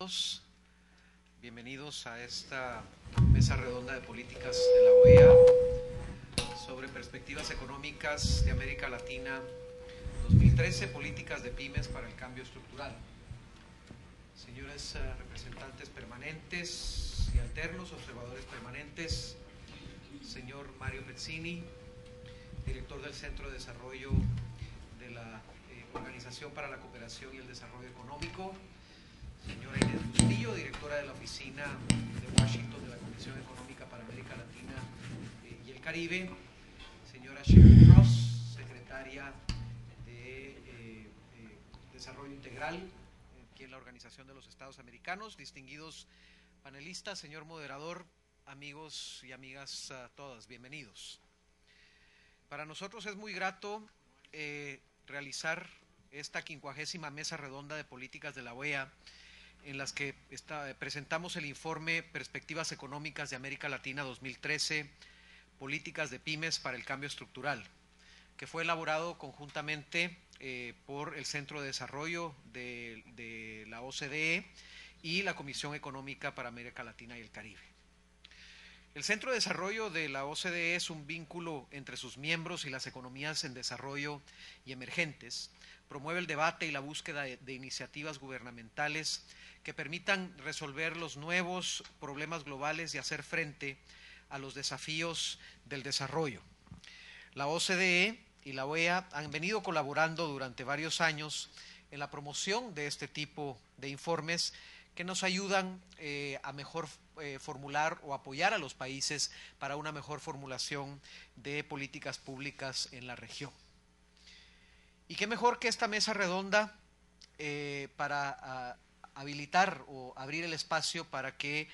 todos. Bienvenidos a esta mesa redonda de políticas de la OEA sobre perspectivas económicas de América Latina 2013, políticas de pymes para el cambio estructural. Señores representantes permanentes y alternos, observadores permanentes, señor Mario Pezzini, director del Centro de Desarrollo de la Organización para la Cooperación y el Desarrollo Económico, señora Inés Bustillo, directora de la Oficina de Washington de la Comisión Económica para América Latina y el Caribe, señora Sharon Cross, secretaria de Desarrollo Integral aquí en la Organización de los Estados Americanos, distinguidos panelistas, señor moderador, amigos y amigas todas, bienvenidos. Para nosotros es muy grato realizar esta 50ª mesa redonda de políticas de la OEA, en las que presentamos el informe Perspectivas Económicas de América Latina 2013, Políticas de Pymes para el Cambio Estructural, que fue elaborado conjuntamente por el Centro de Desarrollo de la OCDE y la Comisión Económica para América Latina y el Caribe. El Centro de Desarrollo de la OCDE es un vínculo entre sus miembros y las economías en desarrollo y emergentes. Promueve el debate y la búsqueda de iniciativas gubernamentales que permitan resolver los nuevos problemas globales y hacer frente a los desafíos del desarrollo. La OCDE y la OEA han venido colaborando durante varios años en la promoción de este tipo de informes que nos ayudan a mejor formular o apoyar a los países para una mejor formulación de políticas públicas en la región. Y qué mejor que esta mesa redonda para habilitar o abrir el espacio para que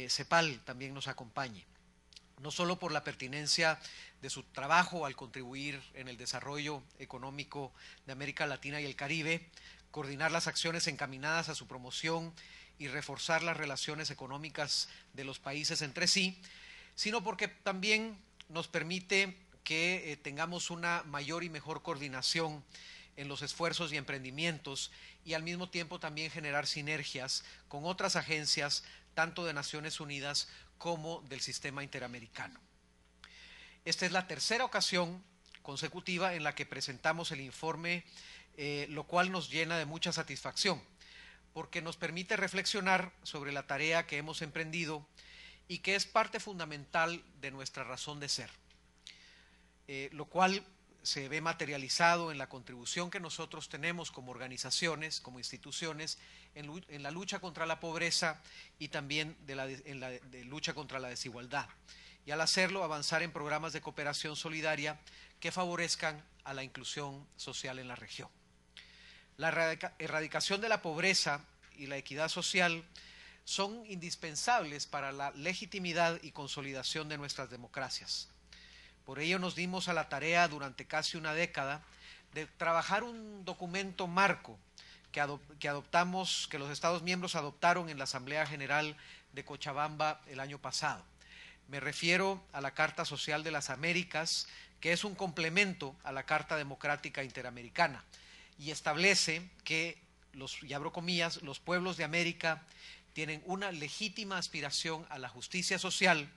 CEPAL también nos acompañe, no solo por la pertinencia de su trabajo al contribuir en el desarrollo económico de América Latina y el Caribe, coordinar las acciones encaminadas a su promoción y reforzar las relaciones económicas de los países entre sí, sino porque también nos permite que tengamos una mayor y mejor coordinación en los esfuerzos y emprendimientos y al mismo tiempo también generar sinergias con otras agencias, tanto de Naciones Unidas como del sistema interamericano. Esta es la tercera ocasión consecutiva en la que presentamos el informe, lo cual nos llena de mucha satisfacción, porque nos permite reflexionar sobre la tarea que hemos emprendido y que es parte fundamental de nuestra razón de ser, lo cual se ve materializado en la contribución que nosotros tenemos como organizaciones, como instituciones, en la lucha contra la pobreza y también en la lucha contra la desigualdad. Y al hacerlo, avanzar en programas de cooperación solidaria que favorezcan a la inclusión social en la región. La erradicación de la pobreza y la equidad social son indispensables para la legitimidad y consolidación de nuestras democracias. Por ello nos dimos a la tarea durante casi una década de trabajar un documento marco que los Estados miembros adoptaron en la Asamblea General de Cochabamba el año pasado. Me refiero a la Carta Social de las Américas, que es un complemento a la Carta Democrática Interamericana y establece que, y abro comillas, los pueblos de América tienen una legítima aspiración a la justicia social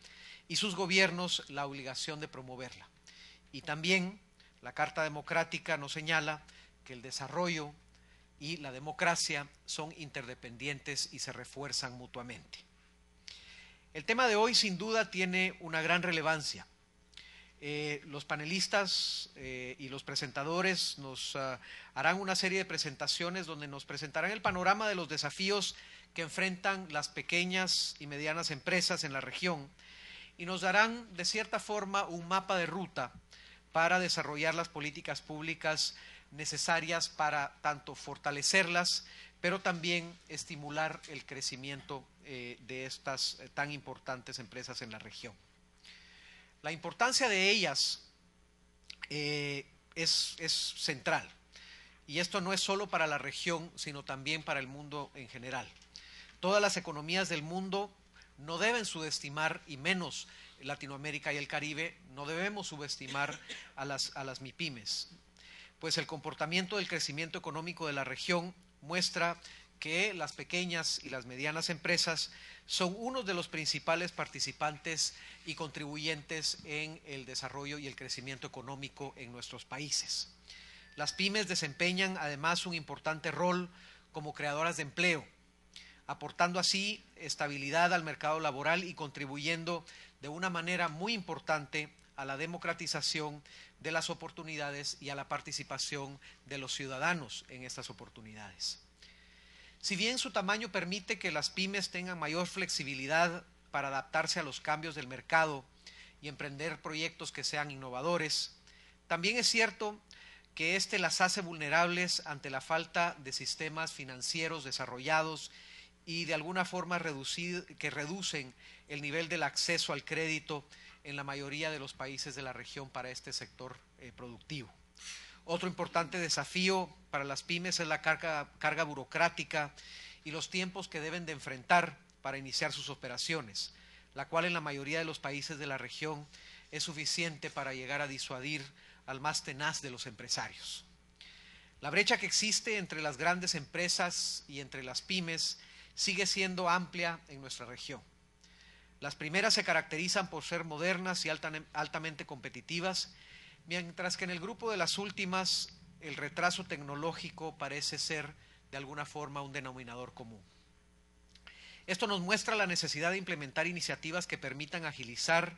y sus gobiernos la obligación de promoverla. Y también la Carta Democrática nos señala que el desarrollo y la democracia son interdependientes y se refuerzan mutuamente. El tema de hoy sin duda tiene una gran relevancia. Los panelistas y los presentadores nos harán una serie de presentaciones donde nos presentarán el panorama de los desafíos que enfrentan las pequeñas y medianas empresas en la región y nos darán de cierta forma un mapa de ruta para desarrollar las políticas públicas necesarias para tanto fortalecerlas, pero también estimular el crecimiento de estas tan importantes empresas en la región. La importancia de ellas es central, y esto no es solo para la región, sino también para el mundo en general. Todas las economías del mundo no deben subestimar, y menos Latinoamérica y el Caribe, no debemos subestimar a las MIPYMES, pues el comportamiento del crecimiento económico de la región muestra que las pequeñas y las medianas empresas son uno de los principales participantes y contribuyentes en el desarrollo y el crecimiento económico en nuestros países. Las pymes desempeñan además un importante rol como creadoras de empleo, aportando así estabilidad al mercado laboral y contribuyendo de una manera muy importante a la democratización de las oportunidades y a la participación de los ciudadanos en estas oportunidades. Si bien su tamaño permite que las pymes tengan mayor flexibilidad para adaptarse a los cambios del mercado y emprender proyectos que sean innovadores, también es cierto que este las hace vulnerables ante la falta de sistemas financieros desarrollados y de alguna forma que reducen el nivel del acceso al crédito en la mayoría de los países de la región para este sector productivo. Otro importante desafío para las pymes es la carga burocrática y los tiempos que deben de enfrentar para iniciar sus operaciones, la cual en la mayoría de los países de la región es suficiente para llegar a disuadir al más tenaz de los empresarios. La brecha que existe entre las grandes empresas y entre las pymes sigue siendo amplia en nuestra región. Las primeras se caracterizan por ser modernas y altamente competitivas, mientras que en el grupo de las últimas el retraso tecnológico parece ser de alguna forma un denominador común. Esto nos muestra la necesidad de implementar iniciativas que permitan agilizar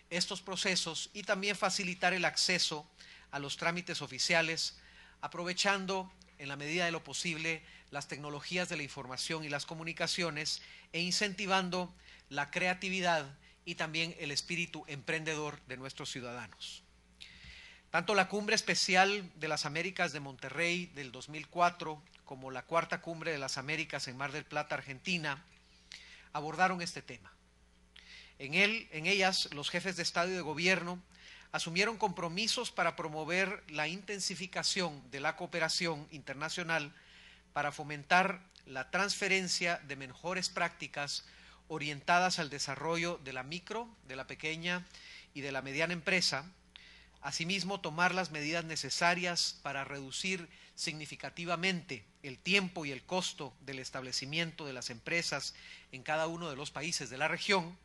estos procesos y también facilitar el acceso a los trámites oficiales, aprovechando en la medida de lo posible las tecnologías de la información y las comunicaciones e incentivando la creatividad y también el espíritu emprendedor de nuestros ciudadanos. Tanto la Cumbre Especial de las Américas de Monterrey del 2004 como la Cuarta Cumbre de las Américas en Mar del Plata, Argentina, abordaron este tema. En ellas, los jefes de Estado y de Gobierno asumieron compromisos para promover la intensificación de la cooperación internacional para fomentar la transferencia de mejores prácticas orientadas al desarrollo de la micro, de la pequeña y de la mediana empresa. Asimismo, tomar las medidas necesarias para reducir significativamente el tiempo y el costo del establecimiento de las empresas en cada uno de los países de la región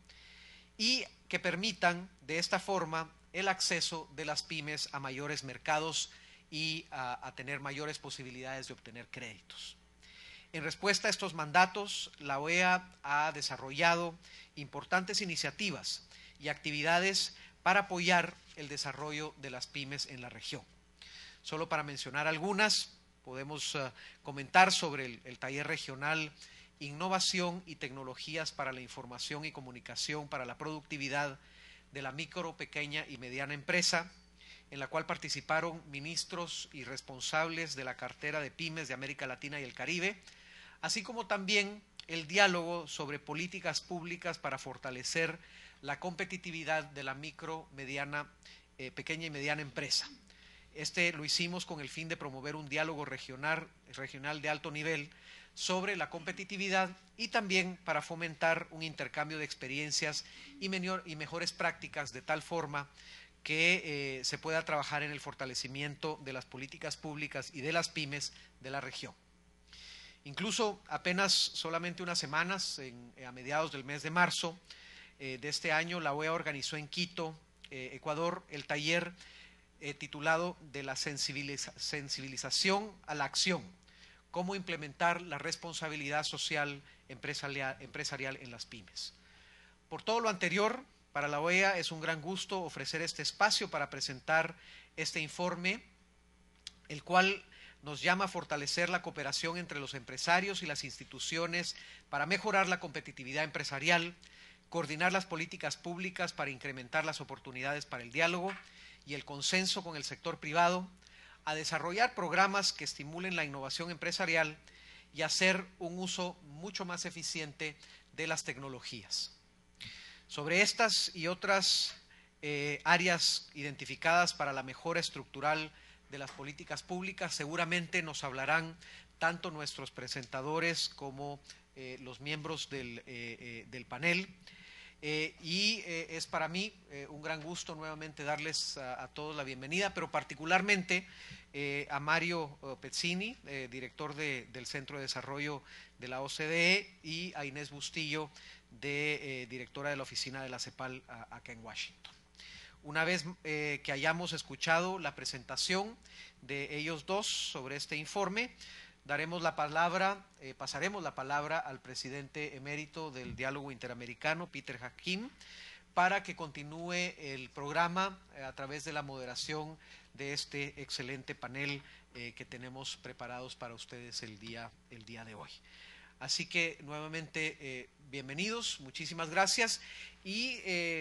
y que permitan de esta forma el acceso de las pymes a mayores mercados y a tener mayores posibilidades de obtener créditos. En respuesta a estos mandatos, la OEA ha desarrollado importantes iniciativas y actividades para apoyar el desarrollo de las pymes en la región. Solo para mencionar algunas, podemos comentar sobre el taller regional Innovación y Tecnologías para la Información y Comunicación para la Productividad de la Micro, Pequeña y Mediana Empresa, en la cual participaron ministros y responsables de la cartera de pymes de América Latina y el Caribe, así como también el diálogo sobre políticas públicas para fortalecer la competitividad de la micro, mediana, pequeña y mediana empresa. Este lo hicimos con el fin de promover un diálogo regional de alto nivel sobre la competitividad y también para fomentar un intercambio de experiencias y mejores prácticas de tal forma que se pueda trabajar en el fortalecimiento de las políticas públicas y de las pymes de la región. Incluso apenas solamente unas semanas, a mediados del mes de marzo de este año, la OEA organizó en Quito, Ecuador, el taller titulado de la sensibilización a la acción, cómo implementar la responsabilidad social empresarial en las pymes. Por todo lo anterior, para la OEA es un gran gusto ofrecer este espacio para presentar este informe, el cual nos llama a fortalecer la cooperación entre los empresarios y las instituciones para mejorar la competitividad empresarial, coordinar las políticas públicas para incrementar las oportunidades para el diálogo y el consenso con el sector privado, a desarrollar programas que estimulen la innovación empresarial y hacer un uso mucho más eficiente de las tecnologías. Sobre estas y otras áreas identificadas para la mejora estructural de las políticas públicas, seguramente nos hablarán tanto nuestros presentadores como los miembros del panel. Es para mí un gran gusto nuevamente darles a todos la bienvenida, pero particularmente a Mario Pezzini, director del Centro de Desarrollo de la OCDE, y a Inés Bustillo, directora de la oficina de la CEPAL acá en Washington. Una vez que hayamos escuchado la presentación de ellos dos sobre este informe, daremos la palabra, pasaremos la palabra al presidente emérito del Diálogo Interamericano, Peter Hakim, para que continúe el programa a través de la moderación de este excelente panel que tenemos preparados para ustedes el día de hoy. Así que nuevamente bienvenidos, muchísimas gracias, y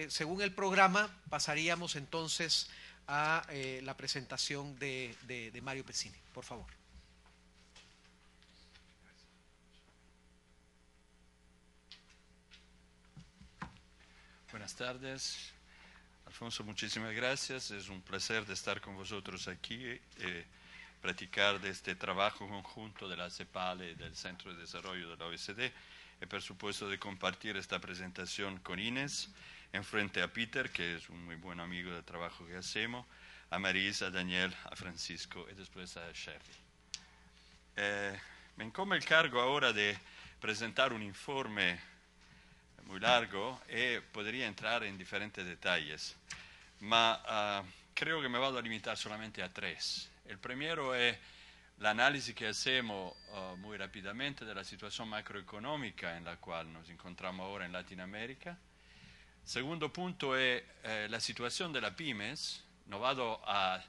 según el programa pasaríamos entonces a la presentación de Mario Pezzini. Por favor. Buenas tardes. Alfonso, muchísimas gracias. Es un placer de estar con vosotros aquí, practicar de este trabajo conjunto de la CEPAL y del Centro de Desarrollo de la OECD, y por supuesto de compartir esta presentación con Inés, en frente a Peter, que es un muy buen amigo del trabajo que hacemos, a Marisa, a Daniel, a Francisco y después a Sherry. Me incumbe el cargo ahora de presentar un informe muy largo y podría entrar en diferentes detalles, ma creo que me voy a limitar solamente a tres. El primero es el análisis que hacemos muy rápidamente de la situación macroeconómica en la cual nos encontramos ahora en Latinoamérica. Segundo punto es la situación de las pymes. No vado a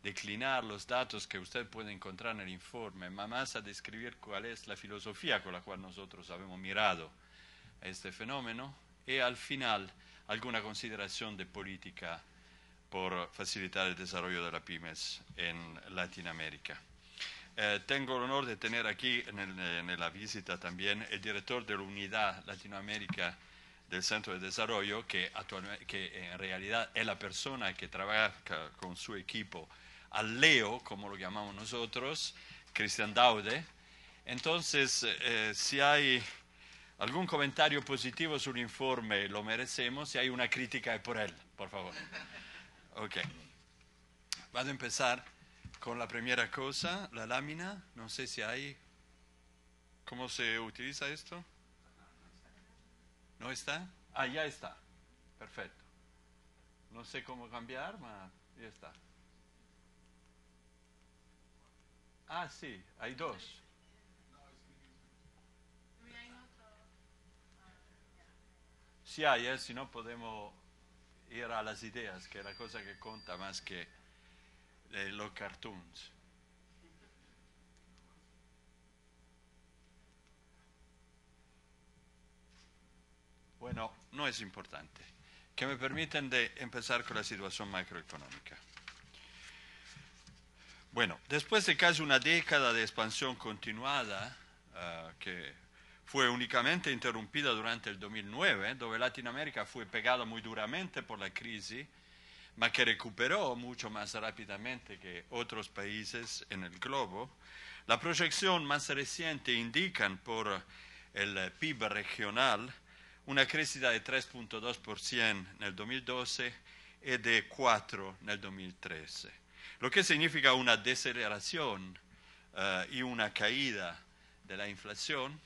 declinar los datos que usted puede encontrar en el informe, ma más a describir cuál es la filosofía con la cual nosotros hemos mirado este fenómeno, y al final alguna consideración de política por facilitar el desarrollo de las pymes en Latinoamérica. Tengo el honor de tener aquí en la visita también el director de la Unidad Latinoamérica del Centro de Desarrollo, que en realidad es la persona que trabaja con su equipo al Leo, como lo llamamos nosotros, Cristian Daude. Entonces, si hay algún comentario positivo sobre el informe, lo merecemos. Si hay una crítica, es por él, por favor. Ok. Vamos a empezar con la primera cosa, la lámina. No sé si hay... ¿Cómo se utiliza esto? ¿No está? Ah, ya está. Perfecto. No sé cómo cambiar, pero ya está. Ah, sí, hay dos. Sí hay, si no podemos ir a las ideas, que es la cosa que cuenta más que los cartoons. Bueno, no es importante. Que me permiten de empezar con la situación macroeconómica. Bueno, después de casi una década de expansión continuada, que fue únicamente interrumpida durante el 2009, donde Latinoamérica fue pegada muy duramente por la crisis, ma que recuperó mucho más rápidamente que otros países en el globo. La proyección más reciente indican por el PIB regional una crecida de 3.2% en el 2012 y de 4% en el 2013, lo que significa una deceleración y una caída de la inflación,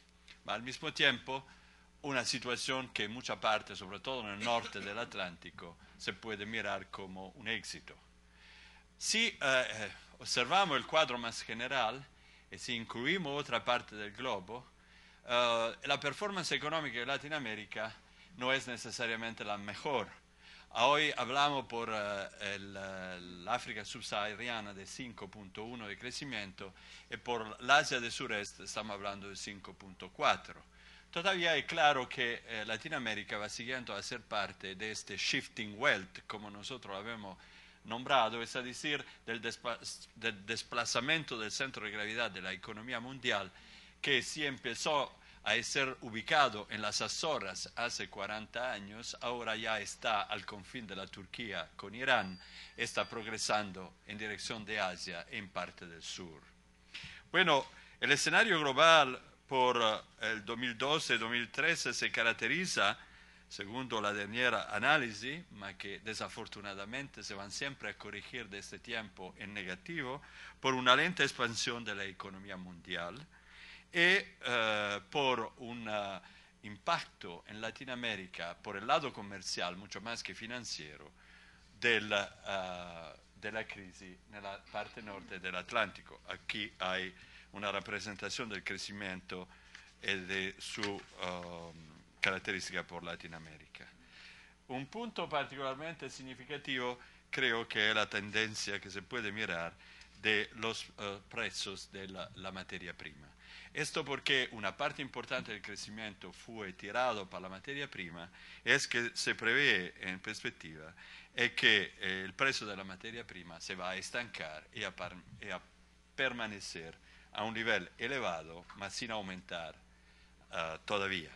ma al mismo tiempo una situación que en mucha parte, sobre todo en el norte del Atlántico, se puede mirar como un éxito. Si observamos el cuadro más general y si incluimos otra parte del globo, la performance económica de Latinoamérica no es necesariamente la mejor. Hoy hablamos por el África subsahariana de 5.1 de crecimiento y por el Asia del sureste estamos hablando de 5.4. Todavía es claro que Latinoamérica va siguiendo a ser parte de este shifting wealth, como nosotros lo habíamos nombrado, es decir, del desplazamiento del centro de gravedad de la economía mundial, que sí empezó a ser ubicado en las Azores hace 40 años, ahora ya está al confín de la Turquía con Irán, está progresando en dirección de Asia en parte del sur. Bueno, el escenario global por el 2012-2013 se caracteriza segundo la derniera análisis, ma que desafortunadamente se van siempre a corregir de este tiempo en negativo por una lenta expansión de la economía mundial y por un impacto en Latinoamérica por el lado comercial, mucho más que financiero, de la crisis en la parte norte del Atlántico. Aquí hay una representación del crecimiento y de su característica por Latinoamérica. Un punto particularmente significativo creo que es la tendencia que se puede mirar de los precios de la materia prima. Esto porque una parte importante del crecimiento fue tirado para la materia prima, es que se prevé en perspectiva es que el precio de la materia prima se va a estancar y a permanecer a un nivel elevado, mas sin aumentar todavía.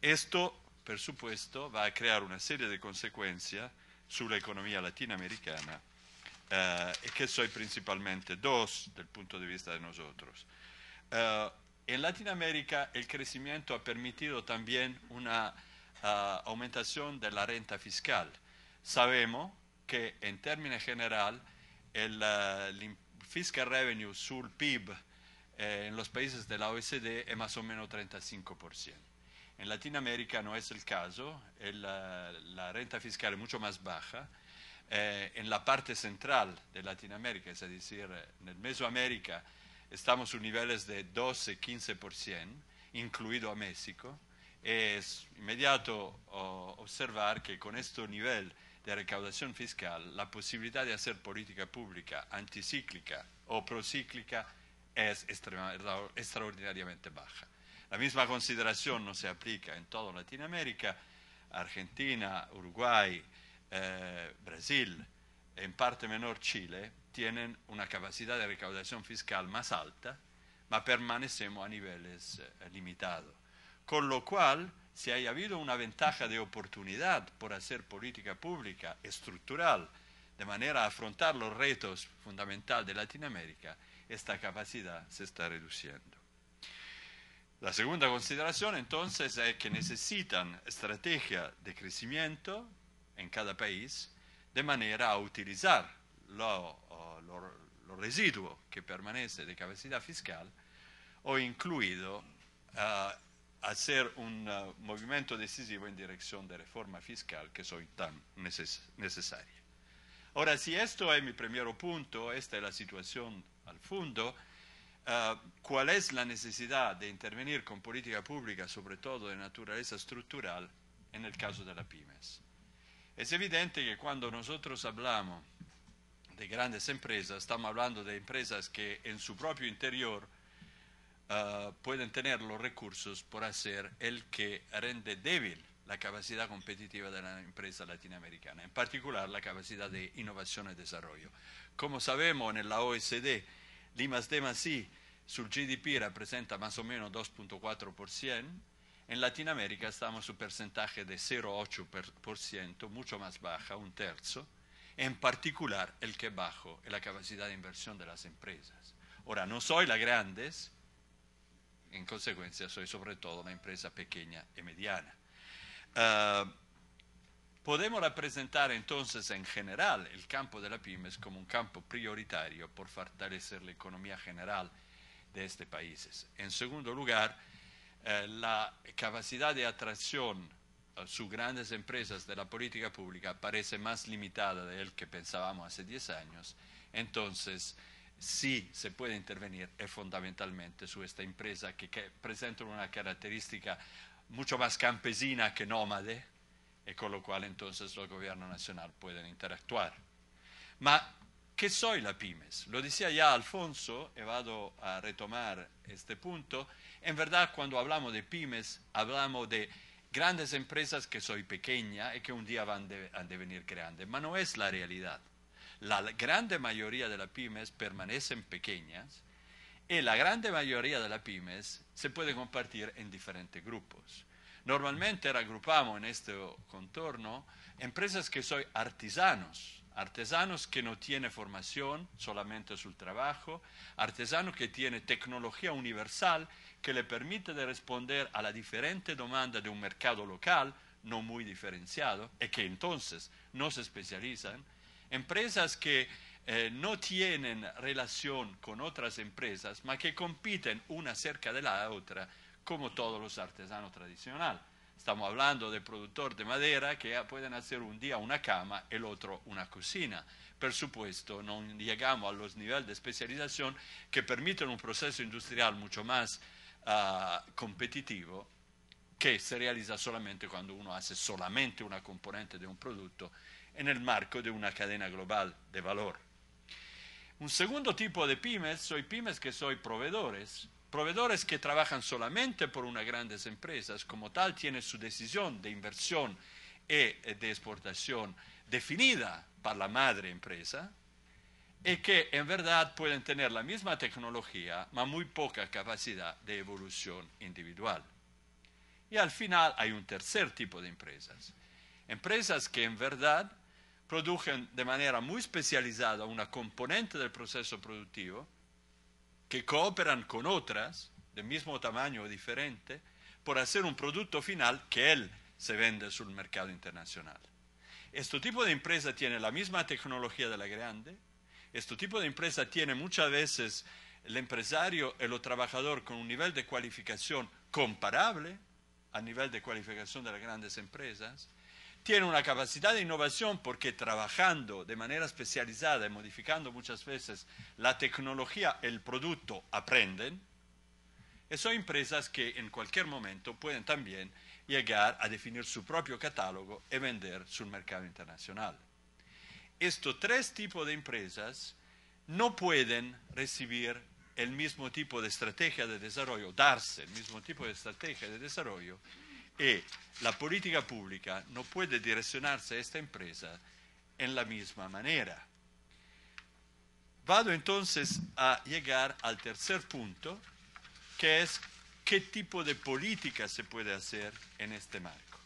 Esto, por supuesto, va a crear una serie de consecuencias sobre la economía latinoamericana, que son principalmente dos del punto de vista de nosotros. En Latinoamérica el crecimiento ha permitido también una aumentación de la renta fiscal. Sabemos que en términos general el fiscal revenue sul PIB en los países de la OECD es más o menos 35%. En Latinoamérica no es el caso, la renta fiscal es mucho más baja. En la parte central de Latinoamérica, es decir, en el Mesoamérica, estamos a niveles de 12-15%, incluido a México. Es inmediato observar que con este nivel de recaudación fiscal, la posibilidad de hacer política pública anticíclica o procíclica es extraordinariamente baja. La misma consideración no se aplica en toda Latinoamérica. Argentina, Uruguay, Brasil, en parte menor Chile, tienen una capacidad de recaudación fiscal más alta, ma permanecemos a niveles limitados. Con lo cual, si ha habido una ventaja de oportunidad por hacer política pública estructural, de manera a afrontar los retos fundamentales de Latinoamérica, esta capacidad se está reduciendo. La segunda consideración, entonces, es que necesitan estrategia de crecimiento en cada país, de manera a utilizar los residuos que permanecen de capacidad fiscal, o incluido hacer un movimiento decisivo en dirección de reforma fiscal que soy tan necesaria. Ahora, si esto es mi primer punto, esta es la situación al fondo, ¿cuál es la necesidad de intervenir con política pública, sobre todo de naturaleza estructural, en el caso de las pymes? Es evidente que cuando nosotros hablamos de grandes empresas, estamos hablando de empresas que en su propio interior pueden tener los recursos por hacer el que rende débil la capacidad competitiva de la empresa latinoamericana, en particular la capacidad de innovación y desarrollo. Como sabemos, en la OECD, l'I+D+I sul GDP representa más o menos 2.4%, en Latinoamérica estamos en un porcentaje de 0,8%, mucho más baja, un tercio, en particular el que bajo es la capacidad de inversión de las empresas. Ahora, no soy las grandes, en consecuencia soy sobre todo una empresa pequeña y mediana. Podemos representar entonces en general el campo de las pymes como un campo prioritario por fortalecer la economía general de estos países. En segundo lugar, la capacidad de atracción a sus grandes empresas de la política pública parece más limitada de lo que pensábamos hace 10 años. Entonces, sí se puede intervenir fundamentalmente sobre esta empresa que presenta una característica mucho más campesina que nómade, y con lo cual entonces los gobiernos nacionales pueden interactuar. Ma, ¿qué soy la pymes? Lo decía ya Alfonso, y vado a retomar este punto. En verdad, cuando hablamos de pymes, hablamos de grandes empresas que son pequeñas y que un día van a devenir grandes, pero no es la realidad. La grande mayoría de las pymes permanecen pequeñas y la grande mayoría de las pymes se puede compartir en diferentes grupos. Normalmente reagrupamos en este contorno empresas que son artesanos que no tienen formación, solamente su trabajo, artesanos que tienen tecnología universal que le permite de responder a la diferente demanda de un mercado local, no muy diferenciado y que entonces no se especializan, empresas que no tienen relación con otras empresas, pero que compiten una cerca de la otra, como todos los artesanos tradicionales. Estamos hablando de productores de madera que pueden hacer un día una cama, el otro una cocina. Por supuesto, no llegamos a los niveles de especialización que permiten un proceso industrial mucho más competitivo, que se realiza solamente cuando uno hace solamente una componente de un producto en el marco de una cadena global de valor. Un segundo tipo de pymes, soy pymes que soy proveedores que trabajan solamente por unas grandes empresas, como tal tienen su decisión de inversión y de exportación definida por la madre empresa, y que en verdad pueden tener la misma tecnología, pero muy poca capacidad de evolución individual. Y al final hay un tercer tipo de empresas que en verdad producen de manera muy especializada una componente del proceso productivo, que cooperan con otras del mismo tamaño o diferente por hacer un producto final que él se vende sul mercado internacional. Este tipo de empresa tiene la misma tecnología de la grande. Este tipo de empresa tiene muchas veces el empresario y el trabajador con un nivel de cualificación comparable al nivel de cualificación de las grandes empresas. Tiene una capacidad de innovación porque trabajando de manera especializada y modificando muchas veces la tecnología, el producto, aprenden. Y son empresas que en cualquier momento pueden también llegar a definir su propio catálogo y vender sul mercado internacional. Estos tres tipos de empresas no pueden recibir el mismo tipo de estrategia de desarrollo, darse el mismo tipo de estrategia de desarrollo, y la política pública no puede direccionarse a esta empresa en la misma manera. Vado entonces a llegar al tercer punto, que es qué tipo de política se puede hacer en este marco.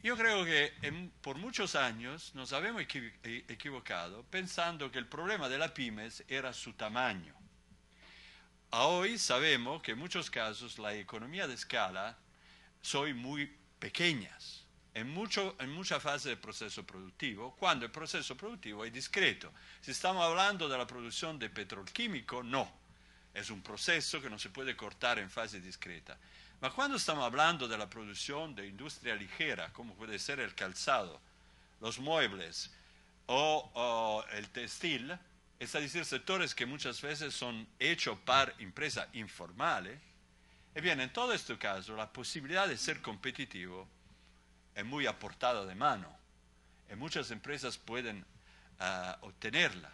Yo creo que por muchos años nos habíamos equivocado pensando que el problema de la pymes era su tamaño. Hoy sabemos que en muchos casos la economía de escala son muy pequeñas, en mucha fase del proceso productivo, cuando el proceso productivo es discreto. Si estamos hablando de la producción de petrolquímico, no. Es un proceso que no se puede cortar en fase discreta. Ma cuando estamos hablando de la producción de industria ligera, como puede ser el calzado, los muebles o el textil, es decir, sectores que muchas veces son hechos por empresas informales, y bien, en todo este caso, la posibilidad de ser competitivo es muy a portada de mano, y muchas empresas pueden obtenerla.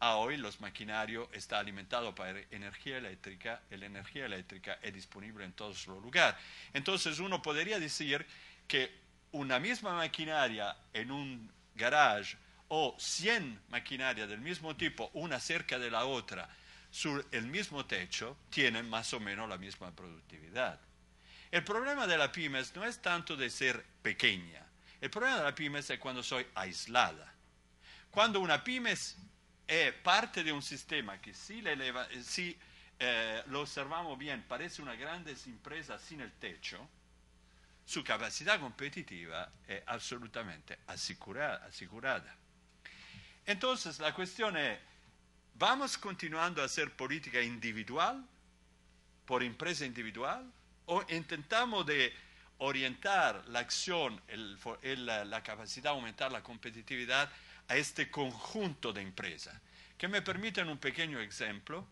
Hoy los maquinarios están alimentados por energía eléctrica, y la energía eléctrica es disponible en todos los lugares. Entonces uno podría decir que una misma maquinaria en un garage o 100 maquinarias del mismo tipo, una cerca de la otra, sobre el mismo techo, tienen más o menos la misma productividad. El problema de la pymes no es tanto de ser pequeña. El problema de la pymes es cuando soy aislada. Cuando una pymes es parte de un sistema que si lo observamos bien, parece una grande empresa sin el techo, su capacidad competitiva es absolutamente asegurada. Entonces la cuestión es, ¿vamos continuando a hacer política individual, por empresa individual, o intentamos de orientar la acción, la capacidad de aumentar la competitividad a este conjunto de empresas? Que me permiten un pequeño ejemplo.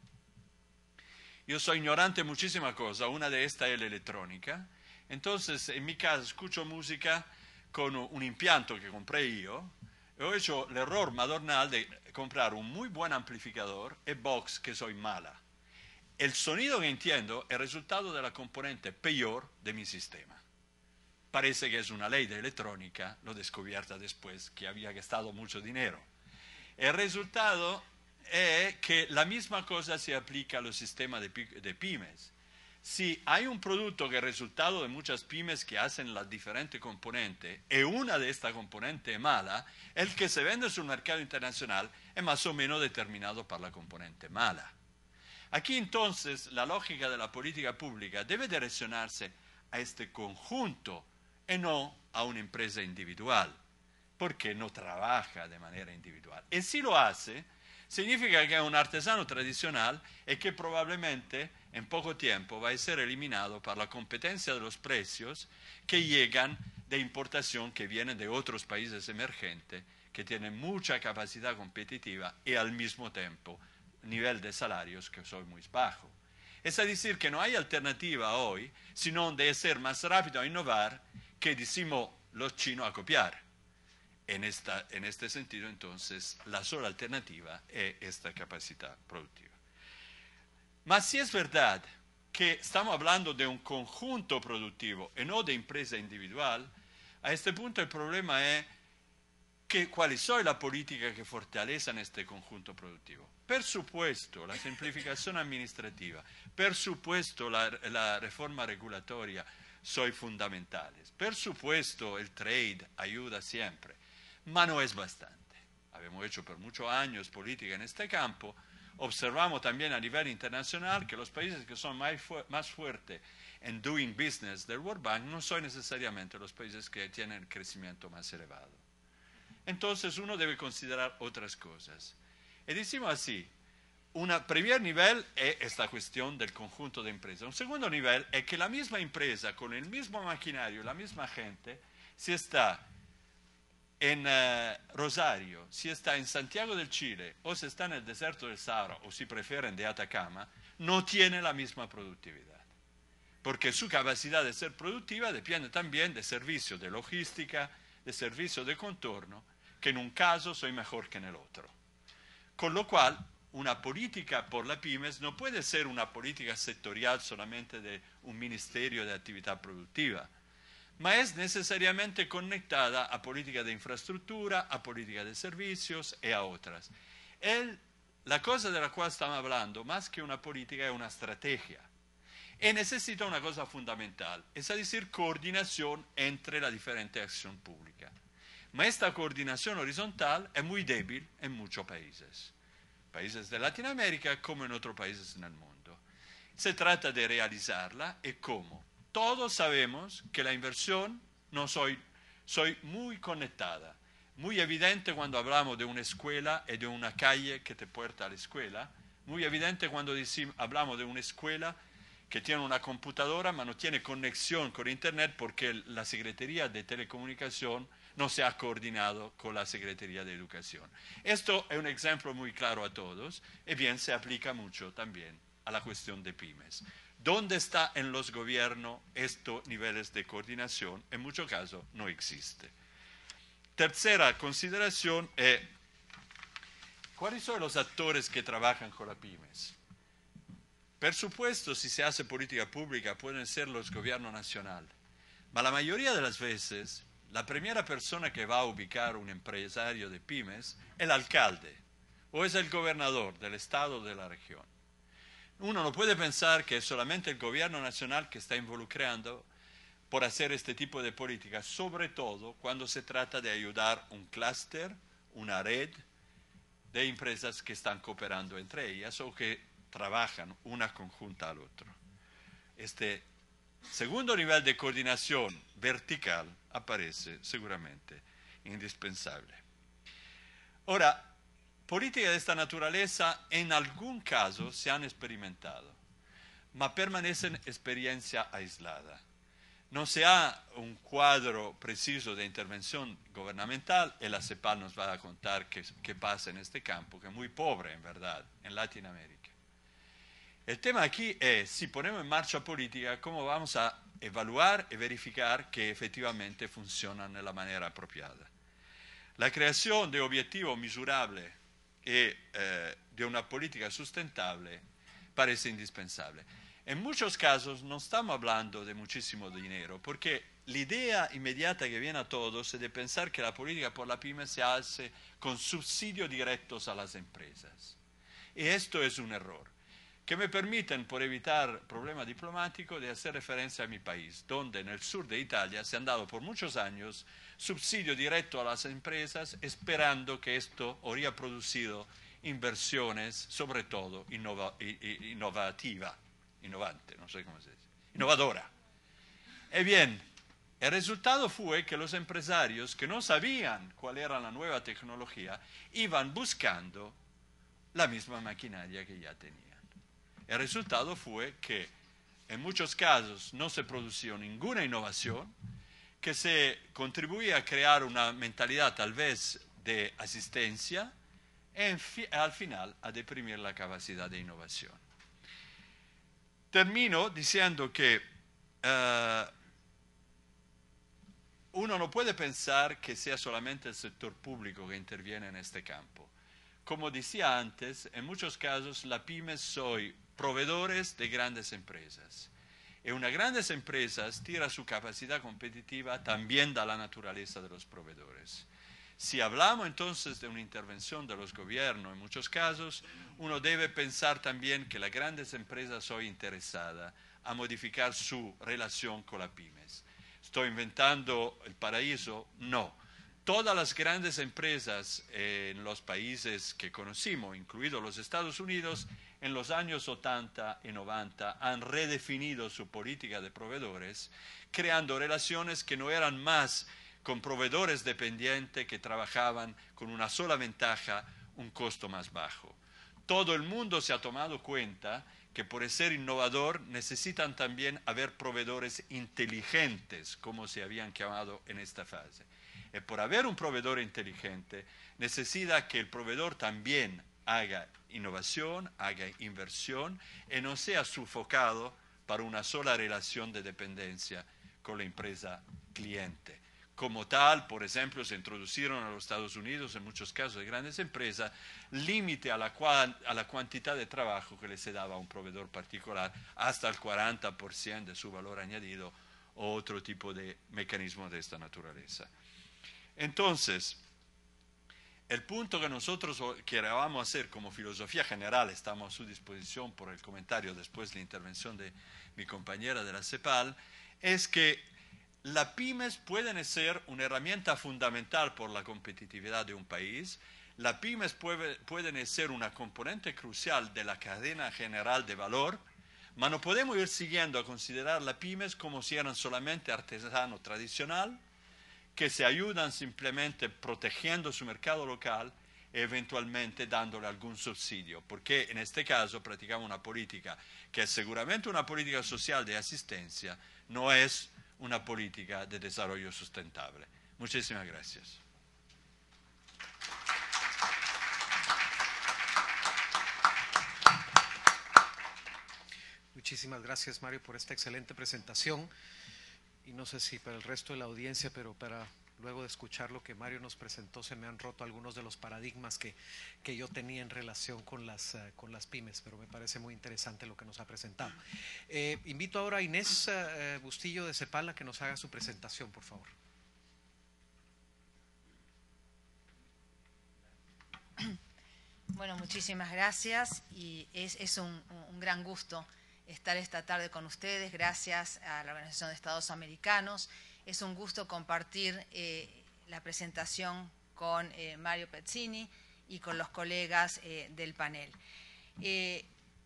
Yo soy ignorante en muchísimas cosas, una de estas es la electrónica. Entonces, en mi casa escucho música con un impianto que compré yo. He hecho el error madornal de comprar un muy buen amplificador y box que soy mala. El sonido que entiendo es el resultado de la componente peor de mi sistema. Parece que es una ley de electrónica, lo descubierta después, que había gastado mucho dinero. El resultado es que la misma cosa se aplica a los sistemas de pymes. Si hay un producto que es resultado de muchas pymes que hacen las diferentes componentes y una de estas componentes es mala, el que se vende en el mercado internacional es más o menos determinado por la componente mala. Aquí entonces la lógica de la política pública debe direccionarse a este conjunto y no a una empresa individual, porque no trabaja de manera individual. Y si lo hace, significa que es un artesano tradicional y que probablemente en poco tiempo va a ser eliminado por la competencia de los precios que llegan de importación que vienen de otros países emergentes que tienen mucha capacidad competitiva y al mismo tiempo nivel de salarios que son muy bajos. Es decir, que no hay alternativa hoy sino de ser más rápido a innovar que decimos los chinos a copiar. En este sentido, entonces, la sola alternativa es esta capacidad productiva. Mas si es verdad que estamos hablando de un conjunto productivo y no de empresa individual, a este punto el problema es cuáles son las políticas que fortalecen este conjunto productivo. Per supuesto, la simplificación administrativa, per supuesto, la reforma regulatoria son fundamentales. Per supuesto, el trade ayuda siempre, mas no es bastante. Habíamos hecho por muchos años política en este campo. Observamos también a nivel internacional que los países que son más fuertes en doing business del World Bank no son necesariamente los países que tienen el crecimiento más elevado. Entonces uno debe considerar otras cosas. Y decimos así, un primer nivel es esta cuestión del conjunto de empresas. Un segundo nivel es que la misma empresa, con el mismo maquinario, la misma gente, si está en Rosario, si está en Santiago del Chile, o si está en el desierto del Sahara, o si prefieren de Atacama, no tiene la misma productividad. Porque su capacidad de ser productiva depende también de servicios de logística, de servicios de contorno, que en un caso soy mejor que en el otro. Con lo cual, una política por la pymes no puede ser una política sectorial solamente de un ministerio de actividad productiva, ma es necesariamente conectada a política de infraestructura, a política de servicios y a otras. La cosa de la cual estamos hablando, más que una política, es una estrategia. Y necesita una cosa fundamental, es decir, coordinación entre la diferente acción pública. Ma esta coordinación horizontal es muy débil en muchos países. Países de Latinoamérica como en otros países en el mundo. Se trata de realizarla y cómo. Todos sabemos que la inversión no soy muy conectada. Muy evidente cuando hablamos de una escuela y de una calle que te puerta a la escuela. Muy evidente cuando hablamos de una escuela que tiene una computadora, pero no tiene conexión con Internet porque la Secretaría de Telecomunicación no se ha coordinado con la Secretaría de Educación. Esto es un ejemplo muy claro a todos y bien se aplica mucho también a la cuestión de pymes. ¿Dónde está en los gobiernos estos niveles de coordinación? En muchos casos no existe. Tercera consideración es, ¿cuáles son los actores que trabajan con las pymes? Por supuesto, si se hace política pública, pueden ser los gobiernos nacionales. Pero la mayoría de las veces, la primera persona que va a ubicar un empresario de pymes es el alcalde o es el gobernador del estado o de la región. Uno no puede pensar que es solamente el gobierno nacional que está involucrando por hacer este tipo de políticas, sobre todo cuando se trata de ayudar un clúster, una red de empresas que están cooperando entre ellas o que trabajan una conjunta al otro. Este segundo nivel de coordinación vertical aparece seguramente indispensable. Ahora, políticas de esta naturaleza en algún caso se han experimentado, mas permanecen experiencia aislada. No se ha un cuadro preciso de intervención gubernamental y la CEPAL nos va a contar qué pasa en este campo, que es muy pobre en verdad, en Latinoamérica. El tema aquí es, si ponemos en marcha política, cómo vamos a evaluar y verificar que efectivamente funcionan de la manera apropiada. La creación de objetivos misurables y de una política sustentable parece indispensable. En muchos casos no estamos hablando de muchísimo dinero, porque la idea inmediata que viene a todos es de pensar que la política por la pyme se hace con subsidios directos a las empresas. Y esto es un error, que me permiten, por evitar problemas diplomáticos, de hacer referencia a mi país, donde en el sur de Italia se han dado por muchos años subsidio directo a las empresas, esperando que esto habría producido inversiones, sobre todo innovante, no sé cómo se dice, innovadora. Y bien, El resultado fue que los empresarios que no sabían cuál era la nueva tecnología iban buscando la misma maquinaria que ya tenían. El resultado fue que en muchos casos no se produjo ninguna innovación, que se contribuía a crear una mentalidad tal vez de asistencia y al final a deprimir la capacidad de innovación. Termino diciendo que uno no puede pensar que sea solamente el sector público que interviene en este campo. Como decía antes, en muchos casos las pymes son proveedores de grandes empresas. Y unas grandes empresas tiran su capacidad competitiva también de la naturaleza de los proveedores. Si hablamos entonces de una intervención de los gobiernos, en muchos casos, uno debe pensar también que las grandes empresas son interesadas a modificar su relación con las pymes. ¿Estoy inventando el paraíso? No. Todas las grandes empresas en los países que conocimos, incluidos los Estados Unidos, en los años 80 y 90 han redefinido su política de proveedores, creando relaciones que no eran más con proveedores dependientes que trabajaban con una sola ventaja, un costo más bajo. Todo el mundo se ha tomado cuenta que por ser innovador necesitan también haber proveedores inteligentes, como se habían llamado en esta fase. Y por haber un proveedor inteligente, necesita que el proveedor también haga innovación, haga inversión y no sea sofocado para una sola relación de dependencia con la empresa cliente. Como tal, por ejemplo, se introducieron a los Estados Unidos, en muchos casos de grandes empresas, límite a la cantidad de trabajo que le se daba a un proveedor particular, hasta el 40% de su valor añadido o otro tipo de mecanismo de esta naturaleza. Entonces, el punto que nosotros queríamos hacer como filosofía general, estamos a su disposición por el comentario después de la intervención de mi compañera de la CEPAL, es que las pymes pueden ser una herramienta fundamental por la competitividad de un país. Las pymes pueden ser una componente crucial de la cadena general de valor, pero no podemos ir siguiendo a considerar las pymes como si eran solamente artesanos tradicional, que se ayudan simplemente protegiendo su mercado local e eventualmente dándole algún subsidio, porque en este caso practicamos una política que es seguramente una política social de asistencia, no es una política de desarrollo sustentable. Muchísimas gracias. Muchísimas gracias, Mario, por esta excelente presentación. Y no sé si para el resto de la audiencia, pero para luego de escuchar lo que Mario nos presentó, se me han roto algunos de los paradigmas que yo tenía en relación con las pymes, pero me parece muy interesante lo que nos ha presentado. Invito ahora a Inés Bustillo de CEPAL a que nos haga su presentación, por favor. Bueno, muchísimas gracias y es un gran gusto estar esta tarde con ustedes, gracias a la Organización de Estados Americanos. Es un gusto compartir la presentación con Mario Pezzini y con los colegas del panel.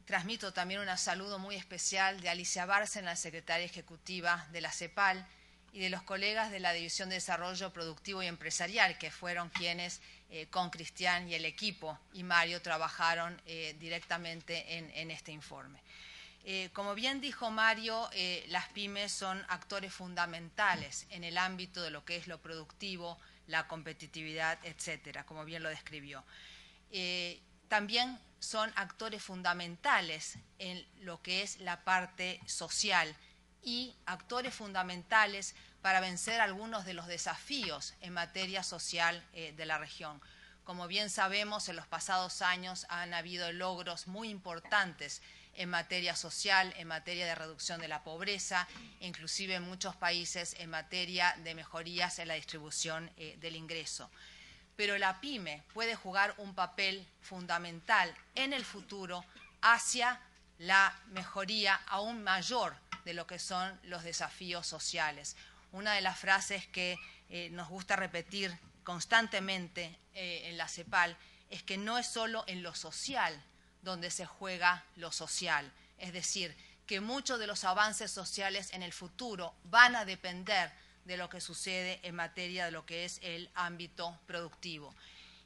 Transmito también un saludo muy especial de Alicia Bárcena, la secretaria ejecutiva de la CEPAL, y de los colegas de la División de Desarrollo Productivo y Empresarial, que fueron quienes con Cristian y el equipo y Mario trabajaron directamente en este informe. Como bien dijo Mario, las pymes son actores fundamentales en el ámbito de lo que es lo productivo, la competitividad, etcétera, como bien lo describió. También son actores fundamentales en lo que es la parte social y actores fundamentales para vencer algunos de los desafíos en materia social de la región. Como bien sabemos, en los pasados años han habido logros muy importantes en materia social, en materia de reducción de la pobreza, inclusive en muchos países en materia de mejorías en la distribución del ingreso. Pero la pyme puede jugar un papel fundamental en el futuro hacia la mejoría aún mayor de lo que son los desafíos sociales. Una de las frases que nos gusta repetir constantemente en la CEPAL es que no es solo en lo social donde se juega lo social, es decir, que muchos de los avances sociales en el futuro van a depender de lo que sucede en materia de lo que es el ámbito productivo.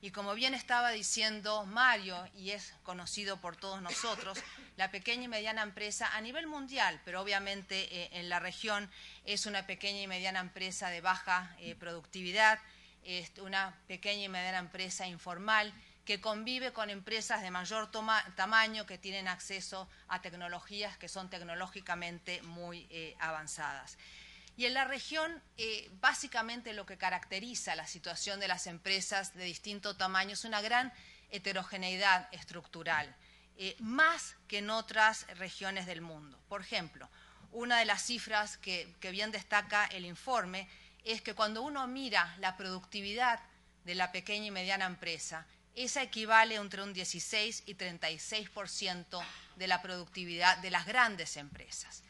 Y como bien estaba diciendo Mario, y es conocido por todos nosotros, la pequeña y mediana empresa a nivel mundial, pero obviamente en la región es una pequeña y mediana empresa de baja productividad, es una pequeña y mediana empresa informal que convive con empresas de mayor tamaño que tienen acceso a tecnologías que son tecnológicamente muy avanzadas. Y en la región, básicamente lo que caracteriza la situación de las empresas de distinto tamaño es una gran heterogeneidad estructural, más que en otras regiones del mundo. Por ejemplo, una de las cifras que bien destaca el informe es que cuando uno mira la productividad de la pequeña y mediana empresa, esa equivale entre un 16 y 36% de la productividad de las grandes empresas.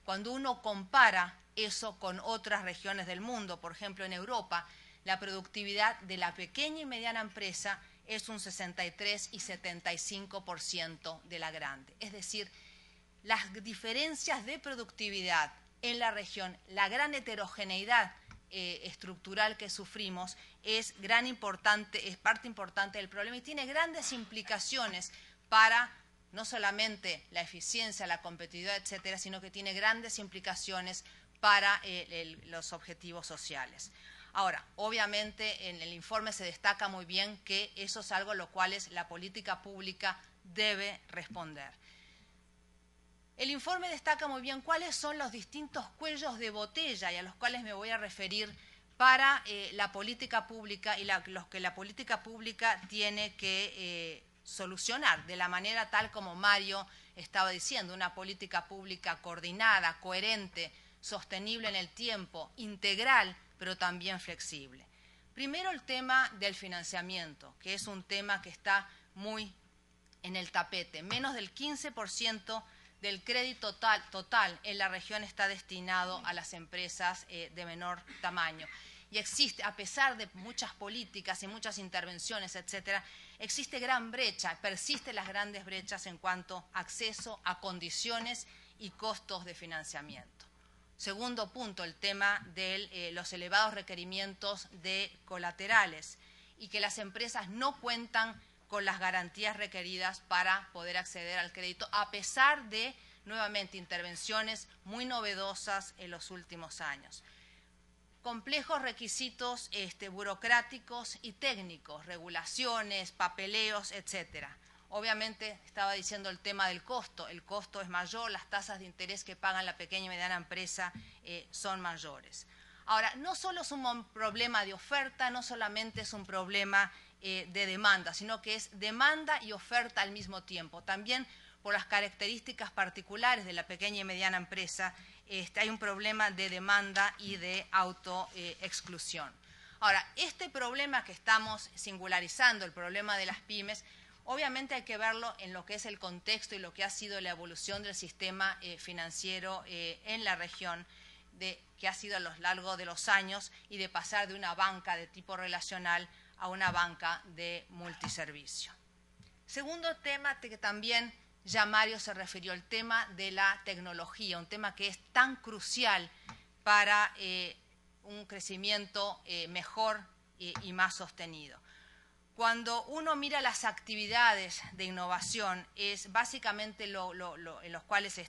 Cuando uno compara eso con otras regiones del mundo, por ejemplo en Europa, la productividad de la pequeña y mediana empresa es un 63 y 75% de la grande. Es decir, las diferencias de productividad en la región, la gran heterogeneidad estructural que sufrimos es parte importante del problema y tiene grandes implicaciones para no solamente la eficiencia, la competitividad, etcétera, sino que tiene grandes implicaciones para los objetivos sociales. Ahora, obviamente en el informe se destaca muy bien que eso es algo a lo cual la política pública debe responder. El informe destaca muy bien cuáles son los distintos cuellos de botella y a los cuales me voy a referir para la política pública y los que la política pública tiene que solucionar de la manera tal como Mario estaba diciendo, una política pública coordinada, coherente, sostenible en el tiempo, integral, pero también flexible. Primero el tema del financiamiento, que es un tema que está muy en el tapete. Menos del 15% del crédito total en la región está destinado a las empresas de menor tamaño. Y existe, a pesar de muchas políticas y muchas intervenciones, etcétera, existe gran brecha, persisten las grandes brechas en cuanto a acceso a condiciones y costos de financiamiento. Segundo punto, el tema de los elevados requerimientos de colaterales y que las empresas no cuentan con las garantías requeridas para poder acceder al crédito, a pesar de, nuevamente, intervenciones muy novedosas en los últimos años. Complejos requisitos burocráticos y técnicos, regulaciones, papeleos, etcétera. Obviamente, estaba diciendo el tema del costo. El costo es mayor, las tasas de interés que pagan la pequeña y mediana empresa son mayores. Ahora, no solo es un problema de oferta, no solamente es un problema de demanda, sino que es demanda y oferta al mismo tiempo. También por las características particulares de la pequeña y mediana empresa, hay un problema de demanda y de autoexclusión. Ahora, este problema que estamos singularizando, el problema de las pymes, obviamente hay que verlo en lo que es el contexto y lo que ha sido la evolución del sistema financiero en la región, que ha sido a lo largo de los años y de pasar de una banca de tipo relacional a una banca de multiservicio. Segundo tema que también ya Mario se refirió, el tema de la tecnología, un tema que es tan crucial para un crecimiento mejor y más sostenido. Cuando uno mira las actividades de innovación, es básicamente en los cuales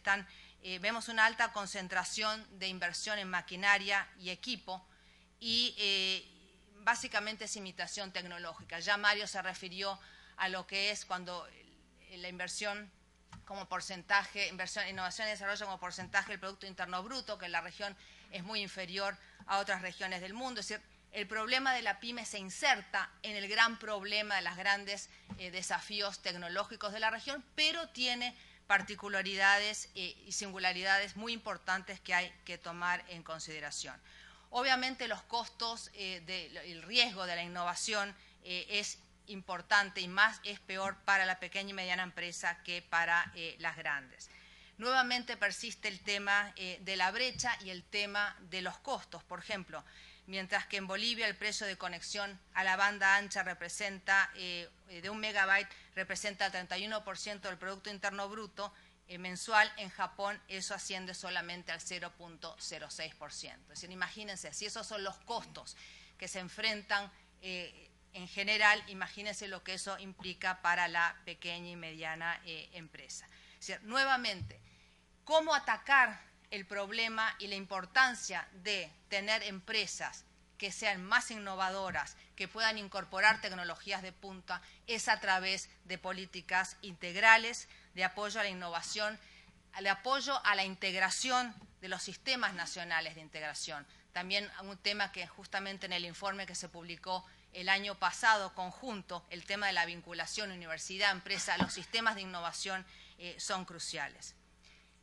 vemos una alta concentración de inversión en maquinaria y equipo y básicamente es imitación tecnológica. Ya Mario se refirió a lo que es cuando la inversión como porcentaje, innovación y desarrollo como porcentaje del Producto Interno Bruto, que en la región es muy inferior a otras regiones del mundo. Es decir, el problema de la pyme se inserta en el gran problema de los grandes desafíos tecnológicos de la región, pero tiene particularidades y singularidades muy importantes que hay que tomar en consideración. Obviamente los costos, el riesgo de la innovación es importante y más es peor para la pequeña y mediana empresa que para las grandes. Nuevamente persiste el tema de la brecha y el tema de los costos. Por ejemplo, mientras que en Bolivia el precio de conexión a la banda ancha representa, de 1 megabyte, representa el 31% del Producto Interno Bruto, mensual. En Japón eso asciende solamente al 0.06%. Es decir, imagínense, si esos son los costos que se enfrentan en general, imagínense lo que eso implica para la pequeña y mediana empresa. Es decir, nuevamente, ¿cómo atacar el problema y la importancia de tener empresas que sean más innovadoras, que puedan incorporar tecnologías de punta? Es a través de políticas integrales, de apoyo a la innovación, de apoyo a la integración de los sistemas nacionales de integración. También un tema que justamente en el informe que se publicó el año pasado conjunto, el tema de la vinculación universidad-empresa, los sistemas de innovación son cruciales.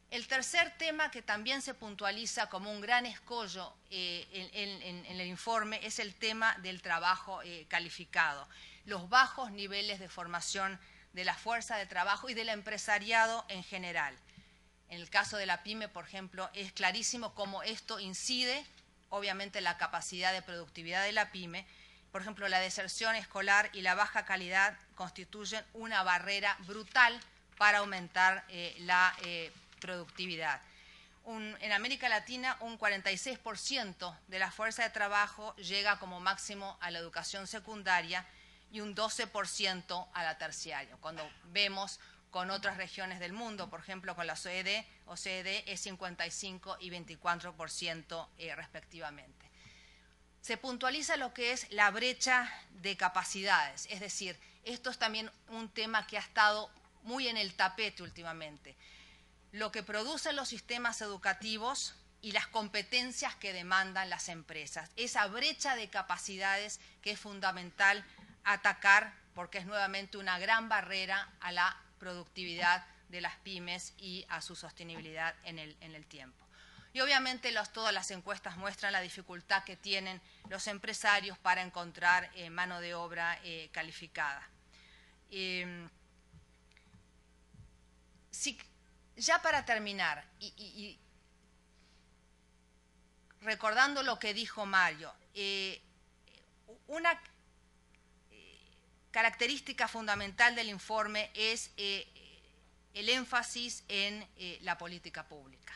El tercer tema que también se puntualiza como un gran escollo en el informe es el tema del trabajo calificado, los bajos niveles de formación de la fuerza de trabajo y del empresariado en general. En el caso de la PYME, por ejemplo, es clarísimo cómo esto incide, obviamente, en la capacidad de productividad de la PYME. Por ejemplo, la deserción escolar y la baja calidad constituyen una barrera brutal para aumentar la productividad. En América Latina, un 46% de la fuerza de trabajo llega como máximo a la educación secundaria y un 12% a la terciaria. Cuando vemos con otras regiones del mundo, por ejemplo, con la OCDE es 55 y 24% respectivamente. Se puntualiza lo que es la brecha de capacidades, es decir, esto es también un tema que ha estado muy en el tapete últimamente. Lo que producen los sistemas educativos y las competencias que demandan las empresas. Esa brecha de capacidades que es fundamental atacar porque es nuevamente una gran barrera a la productividad de las pymes y a su sostenibilidad en el tiempo. Y obviamente todas las encuestas muestran la dificultad que tienen los empresarios para encontrar mano de obra calificada. Ya para terminar, y recordando lo que dijo Mario, una característica fundamental del informe es el énfasis en la política pública.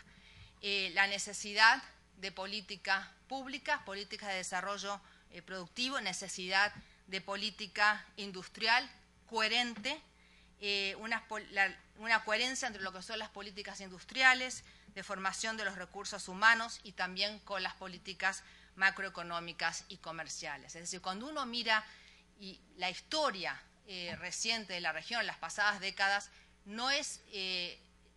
La necesidad de política pública, políticas de desarrollo productivo, necesidad de política industrial coherente, una coherencia entre lo que son las políticas industriales, de formación de los recursos humanos y también con las políticas macroeconómicas y comerciales. Es decir, cuando uno mira la historia reciente de la región, las pasadas décadas, no es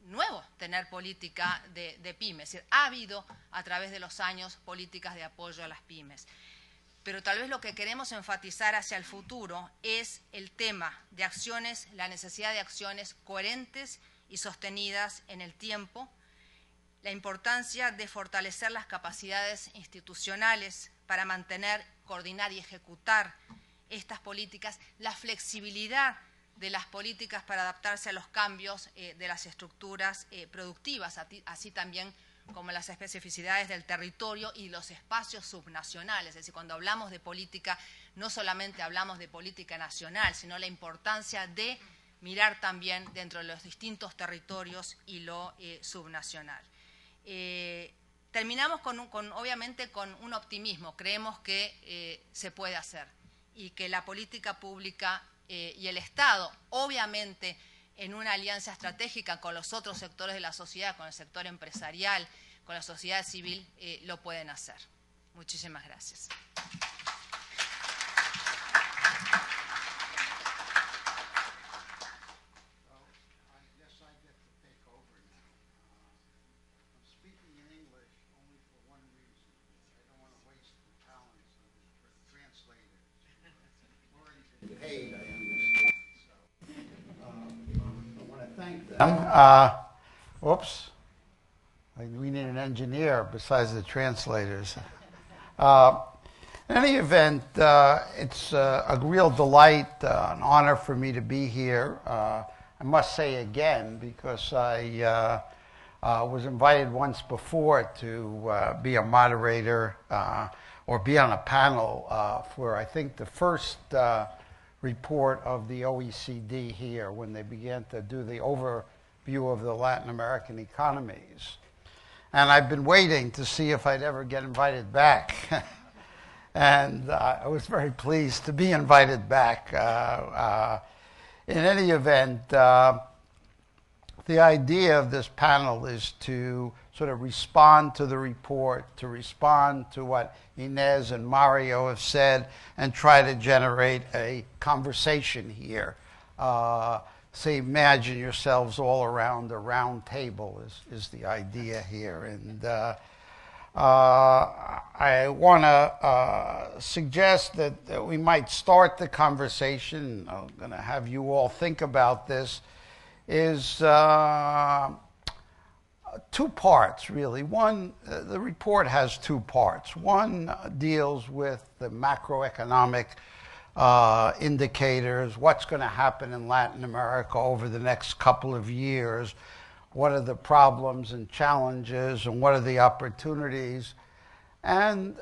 nuevo tener política de pymes. Es decir, ha habido a través de los años políticas de apoyo a las pymes. Pero tal vez lo que queremos enfatizar hacia el futuro es el tema de acciones, la necesidad de acciones coherentes y sostenidas en el tiempo, la importancia de fortalecer las capacidades institucionales para mantener, coordinar y ejecutar estas políticas, la flexibilidad de las políticas para adaptarse a los cambios de las estructuras productivas, así también como las especificidades del territorio y los espacios subnacionales. Es decir, cuando hablamos de política, no solamente hablamos de política nacional, sino la importancia de mirar también dentro de los distintos territorios y lo subnacional. Terminamos obviamente con un optimismo. Creemos que se puede hacer y que la política pública y el Estado, obviamente, en una alianza estratégica con los otros sectores de la sociedad, con el sector empresarial, con la sociedad civil, lo pueden hacer. Muchísimas gracias. Oops. We need an engineer besides the translators. In any event, it's a real delight, an honor for me to be here. I must say again, because I was invited once before to be a moderator or be on a panel for, I think, the first report of the OECD here when they began to do the view of the Latin American economies. And I've been waiting to see if I'd ever get invited back. And I was very pleased to be invited back. In any event, the idea of this panel is to sort of respond to the report, to respond to what Inez and Mario have said, and try to generate a conversation here. Say, imagine yourselves all around a round table is the idea here. And I want to suggest that we might start the conversation. I'm going to have you all think about this. Is two parts, really. One, the report has two parts. One deals with the macroeconomic indicators, what's going to happen in Latin America over the next couple of years, what are the problems and challenges, and what are the opportunities. And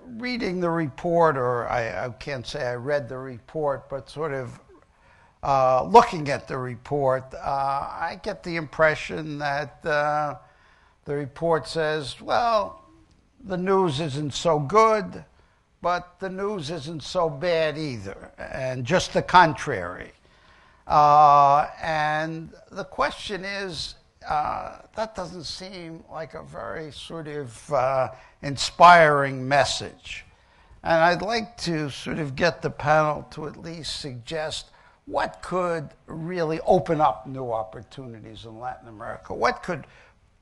reading the report, or I can't say I read the report, but sort of looking at the report, I get the impression that the report says, well, the news isn't so good, but the news isn't so bad either, and just the contrary. And the question is, that doesn't seem like a very sort of inspiring message. And I'd like to sort of get the panel to at least suggest what could really open up new opportunities in Latin America? What could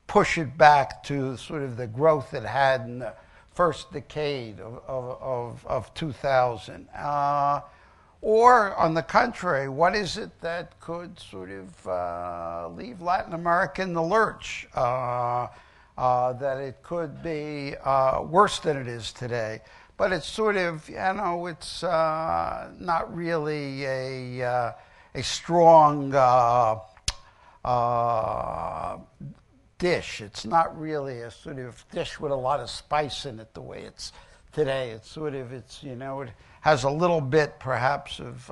push it back to sort of the growth it had in the first decade of 2000? Or, on the contrary, what is it that could sort of leave Latin America in the lurch? That it could be worse than it is today. But it's sort of, you know, it's not really a strong dish. It's not really a sort of dish with a lot of spice in it the way it's today. It's sort of, you know, it has a little bit perhaps of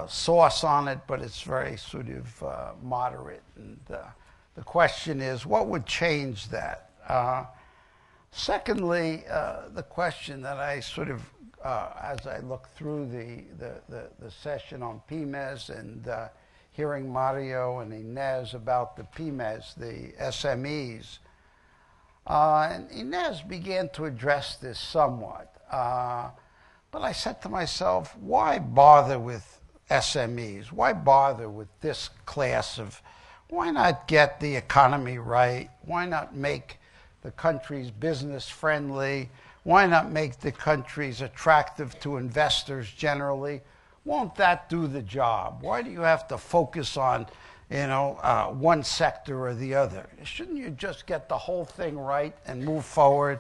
sauce on it, but it's very sort of moderate. And the question is, what would change that? Secondly, the question that I sort of, as I look through the session on PYMEs and hearing Mario and Inez about the PYMEs, the SMEs, and Inez began to address this somewhat. But I said to myself, why bother with SMEs? Why bother with this class of, why not get the economy right? Why not make the countries business friendly? Why not make the countries attractive to investors generally? Won't that do the job? Why do you have to focus on, you know, one sector or the other? Shouldn't you just get the whole thing right and move forward?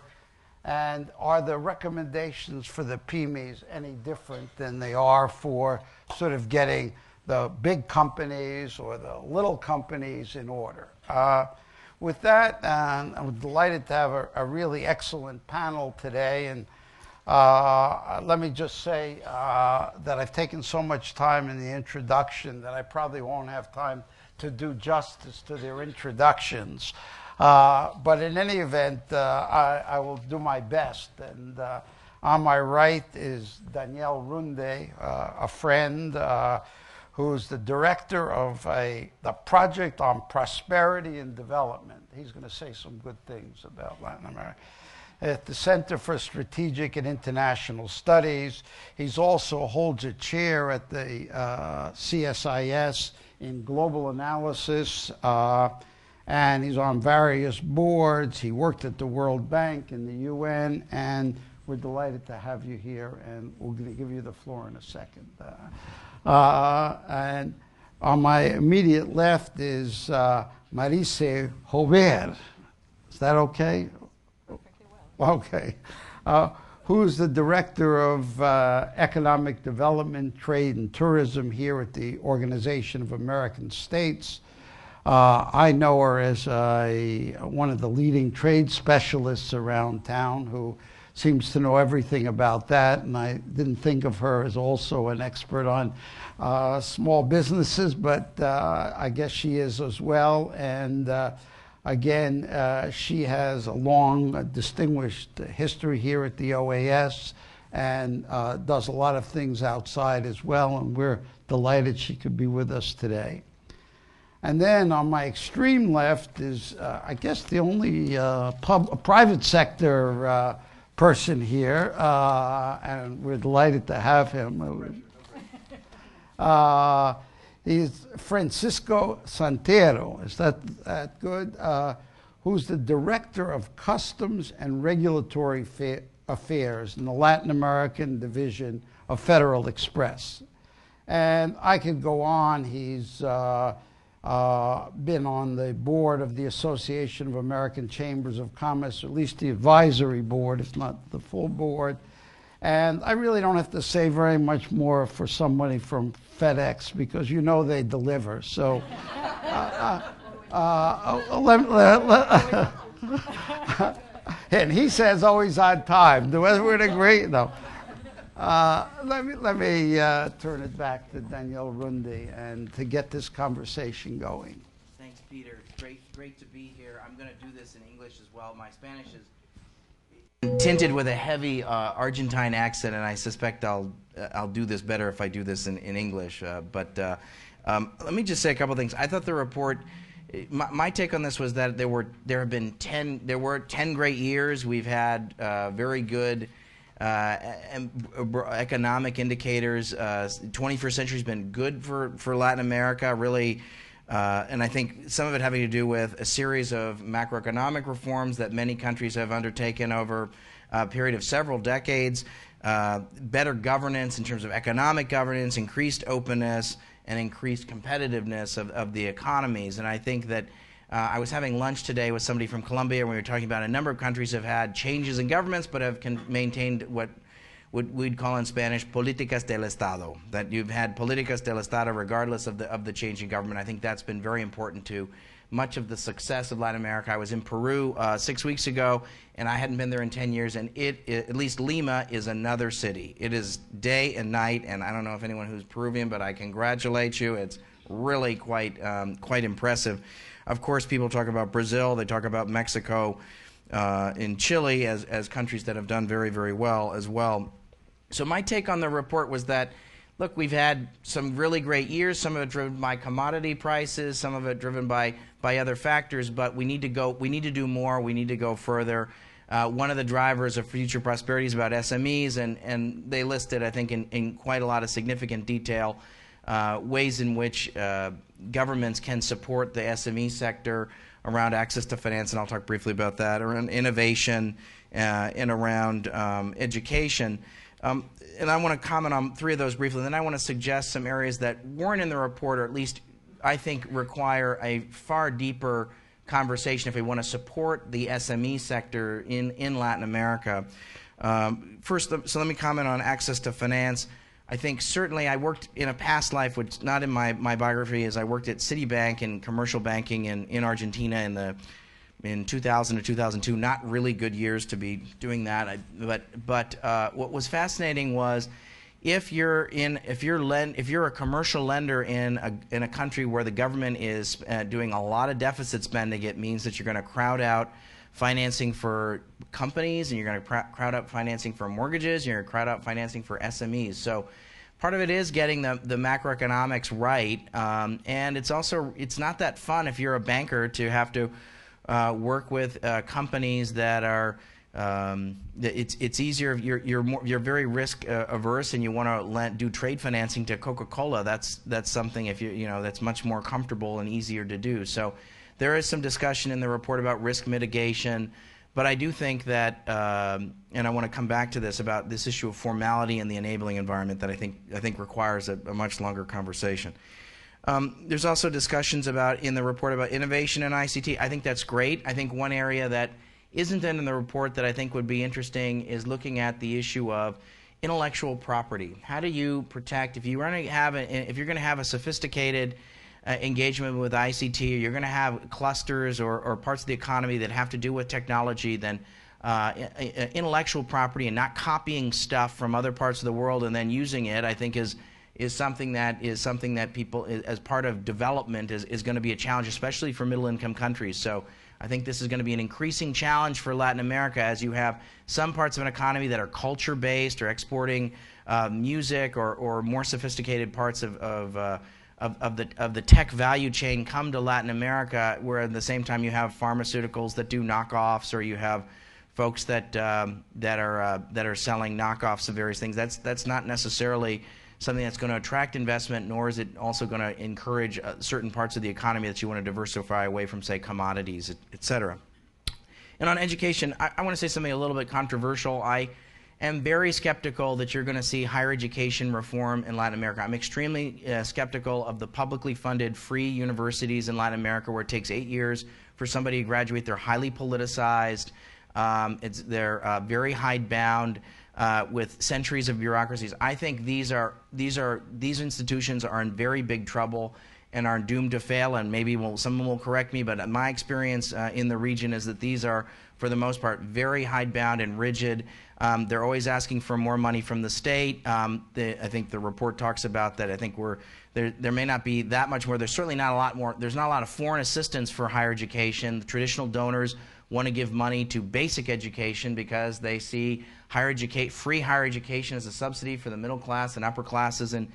And are the recommendations for the PYMEs any different than they are for sort of getting the big companies or the little companies in order? With that, I'm delighted to have a really excellent panel today. And let me just say that I've taken so much time in the introduction that I probably won't have time to do justice to their introductions. But in any event, I will do my best. And on my right is Daniel Runde, a friend who's the director of the Project on Prosperity and Development. He's going to say some good things about Latin America. At the Center for Strategic and International Studies. He's also holds a chair at the CSIS in global analysis, and he's on various boards. He worked at the World Bank and the UN, and we're delighted to have you here, and we're going to give you the floor in a second. And on my immediate left is Marise Jover. Is that okay? Perfectly well. Okay. Who's the Director of Economic Development, Trade, and Tourism here at the Organization of American States. I know her as one of the leading trade specialists around town who seems to know everything about that, and I didn't think of her as also an expert on small businesses, but I guess she is as well. And again, she has a long, distinguished history here at the OAS and does a lot of things outside as well, and we're delighted she could be with us today. And then on my extreme left is, I guess, the only private sector person here, and we're delighted to have him. He's Francisco Santero, is that good? Who's the Director of Customs and Regulatory Affairs in the Latin American Division of Federal Express. And I could go on. He's been on the board of the Association of American Chambers of Commerce, or at least the advisory board, if not the full board. And I really don't have to say very much more for somebody from FedEx, because you know they deliver. So, and he says always on time. We're great. No. Let me turn it back to Daniel Rundi and to get this conversation going. Thanks, Peter. Great to be here. I'm going to do this in English as well. My Spanish is tinted with a heavy Argentine accent, and I suspect I'll do this better if I do this in English. But let me just say a couple things. I thought the report. My take on this was that there were 10 great years. We've had very good economic indicators. 21st century has been good for Latin America, really, and I think some of it having to do with a series of macroeconomic reforms that many countries have undertaken over a period of several decades, better governance in terms of economic governance, increased openness, and increased competitiveness of the economies. And I think that I was having lunch today with somebody from Colombia, and we were talking about a number of countries have had changes in governments but have maintained what we'd call in Spanish políticas del Estado, that you've had políticas del Estado regardless of the change in government. I think that's been very important to much of the success of Latin America. I was in Peru 6 weeks ago, and I hadn't been there in 10 years, and at least Lima is another city. It is day and night, and I don't know if anyone who's Peruvian, but I congratulate you. It's really quite impressive. Of course, people talk about Brazil, they talk about Mexico, in Chile as countries that have done very, very well as well. So my take on the report was that, look, we've had some really great years, some of it driven by commodity prices, some of it driven by other factors, but we need to do more, we need to go further. One of the drivers of future prosperity is about SMEs, and they listed, I think, in quite a lot of significant detail, ways in which governments can support the SME sector around access to finance, and I'll talk briefly about that, around innovation and around education. And I want to comment on 3 of those briefly, and then I want to suggest some areas that weren't in the report, or at least I think require a far deeper conversation if we want to support the SME sector in Latin America. First, so let me comment on access to finance. I think certainly I worked in a past life, which not in my biography, is I worked at Citibank in commercial banking in Argentina in 2000 to 2002. Not really good years to be doing that. But what was fascinating was if you're a commercial lender in a country where the government is doing a lot of deficit spending, it means that you're going to crowd out financing for companies, and you're going to crowd out financing for mortgages, and you're going to crowd out financing for SMEs. So part of it is getting the macroeconomics right, and it's not that fun if you're a banker to have to work with companies that are it's easier. You're very risk averse, and you want to do trade financing to Coca-Cola. That's something that's much more comfortable and easier to do. So there is some discussion in the report about risk mitigation, but I do think that, and I want to come back to this, about this issue of formality and the enabling environment that I think requires a much longer conversation. There's also discussions in the report about innovation and ICT. I think that's great. I think one area that isn't in the report that I think would be interesting is looking at the issue of intellectual property. How do you protect, if you're going to have a sophisticated engagement with ICT, or you're going to have clusters or parts of the economy that have to do with technology, then intellectual property and not copying stuff from other parts of the world and then using it, I think is something that people, as part of development, is going to be a challenge, especially for middle-income countries. So I think this is going to be an increasing challenge for Latin America, as you have some parts of an economy that are culture-based or exporting music or more sophisticated parts of the tech value chain come to Latin America, where at the same time you have pharmaceuticals that do knockoffs, or you have folks that are selling knockoffs of various things. That's not necessarily something that's going to attract investment, nor is it also going to encourage certain parts of the economy that you want to diversify away from, say, commodities, et cetera. And on education, I want to say something a little bit controversial. I am very skeptical that you're going to see higher education reform in Latin America. I'm extremely skeptical of the publicly funded free universities in Latin America, where it takes 8 years for somebody to graduate. They're highly politicized. They're very hidebound with centuries of bureaucracies. I think these institutions are in very big trouble and are doomed to fail, and maybe someone will correct me, but my experience in the region is that these are, for the most part, very hidebound and rigid. They're always asking for more money from the state. I think the report talks about that. I think there may not be that much more. There's certainly not a lot more. There's not a lot of foreign assistance for higher education. The traditional donors want to give money to basic education because they see free higher education as a subsidy for the middle class and upper classes in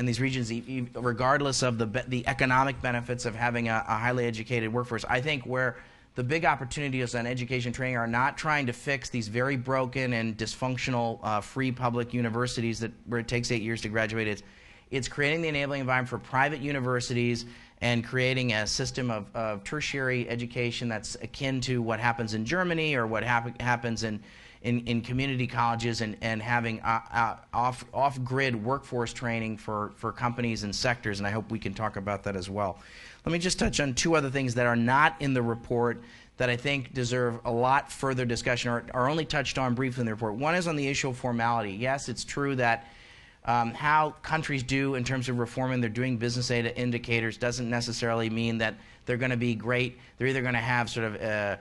these regions, regardless of the economic benefits of having a highly educated workforce. I think where the big opportunities on education training are not trying to fix these very broken and dysfunctional free public universities where it takes 8 years to graduate. It's creating the enabling environment for private universities and creating a system of tertiary education that's akin to what happens in Germany or what happens in community colleges, and having off-grid workforce training for companies and sectors, and I hope we can talk about that as well. Let me just touch on two other things that are not in the report that I think deserve a lot further discussion, or are only touched on briefly in the report. One is on the issue of formality. Yes, it's true that how countries do in terms of reforming their doing business indicators doesn't necessarily mean that they're going to be great. They're either going to have sort of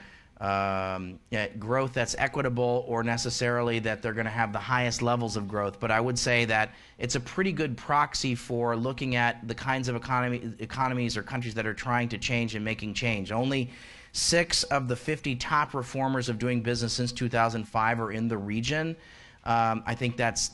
growth that's equitable, or necessarily that they're going to have the highest levels of growth. But I would say that it's a pretty good proxy for looking at the kinds of economies or countries that are trying to change and making change. Only 6 of the 50 top reformers of doing business since 2005 are in the region. I think that's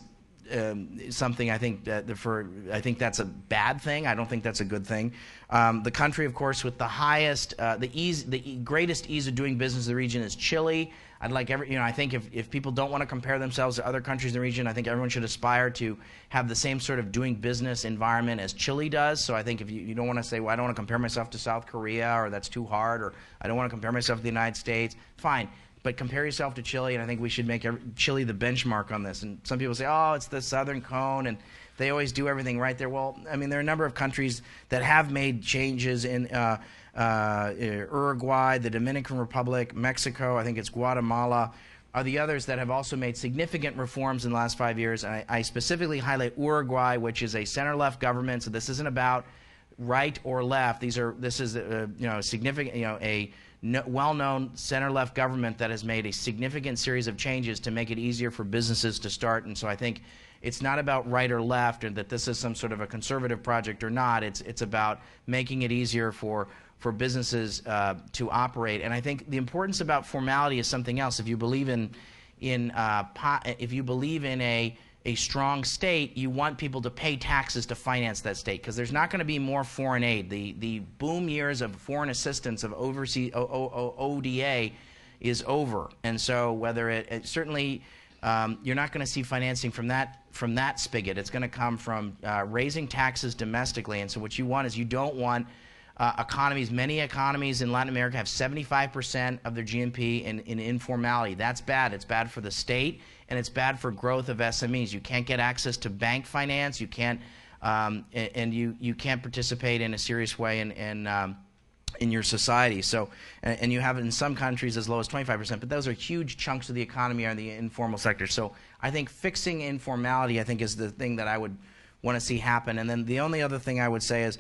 something. I think that's a bad thing. I don't think that's a good thing. The country, of course, with the highest, the greatest ease of doing business in the region is Chile. I think if people don't want to compare themselves to other countries in the region, I think everyone should aspire to have the same sort of doing business environment as Chile does. So I think if you don't want to say, well, I don't want to compare myself to South Korea, or that's too hard, or I don't want to compare myself to the United States, fine. But compare yourself to Chile, and I think we should make Chile the benchmark on this. And some people say, oh, it's the Southern Cone, and they always do everything right there. Well, I mean, there are a number of countries that have made changes in Uruguay, the Dominican Republic, Mexico, I think it's Guatemala, are the others that have also made significant reforms in the last 5 years. And I specifically highlight Uruguay, which is a center-left government, so this isn't about right or left. This is significant, a well-known center-left government that has made a significant series of changes to make it easier for businesses to start. And so I think it's not about right or left, or that this is some sort of a conservative project or not. It's about making it easier for businesses to operate. And I think the importance about formality is something else. If you believe in a strong state, you want people to pay taxes to finance that state, because there's not going to be more foreign aid. The boom years of foreign assistance of overseas ODA is over, and so whether it certainly you're not going to see financing from that spigot. It's going to come from raising taxes domestically. And so what you want is, you don't want economies. Many economies in Latin America have 75% of their GNP in informality. That's bad. It's bad for the state, and it's bad for growth of SMEs. You can't get access to bank finance. You can't, and you can't participate in a serious way in your society. So, and you have it in some countries as low as 25%. But those are huge chunks of the economy are in the informal sector. So I think fixing informality, I think, is the thing that I would want to see happen. And then the only other thing I would say is,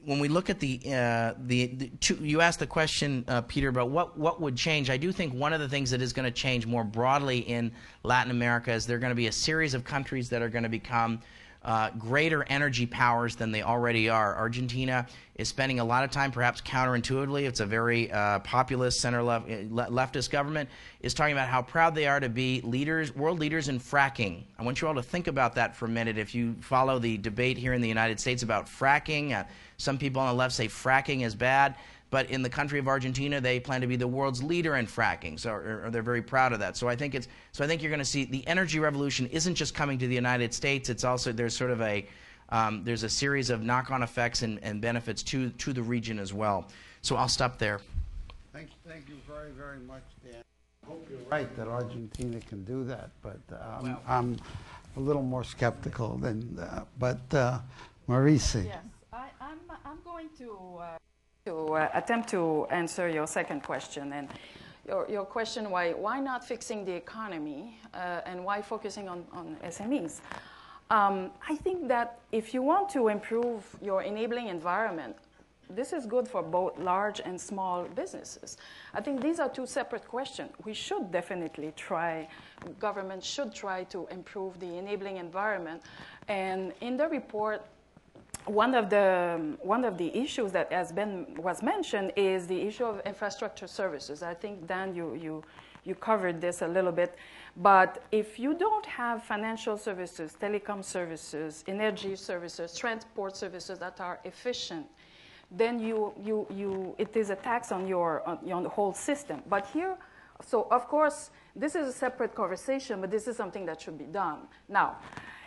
when we look at you asked the question, Peter, about what would change. I do think one of the things that is going to change more broadly in Latin America is there are going to be a series of countries that are going to become greater energy powers than they already are. Argentina is spending a lot of time, perhaps counterintuitively, it's a very populist, center-leftist government, is talking about how proud they are to be world leaders in fracking. I want you all to think about that for a minute. If you follow the debate here in the United States about fracking, some people on the left say fracking is bad. But in the country of Argentina, they plan to be the world's leader in fracking, so they're very proud of that. So I think you're going to see the energy revolution isn't just coming to the United States. It's also there's sort of there's a series of knock-on effects and benefits to the region as well. So I'll stop there. Thank you very, very much, Dan. I hope you're right that Argentina can do that, but I'm a little more skeptical than. Marisa. Yes, I'm going to attempt to answer your second question, and your question, why not fixing the economy and why focusing on SMEs? I think that if you want to improve your enabling environment, this is good for both large and small businesses. I think these are two separate questions. We should definitely government should try to improve the enabling environment. And in the report, one of the issues that was mentioned is the issue of infrastructure services. I think, Dan, you covered this a little bit. But if you don't have financial services, telecom services, energy services, transport services that are efficient, then it is a tax on the whole system. But here, so of course, this is a separate conversation, but this is something that should be done. Now,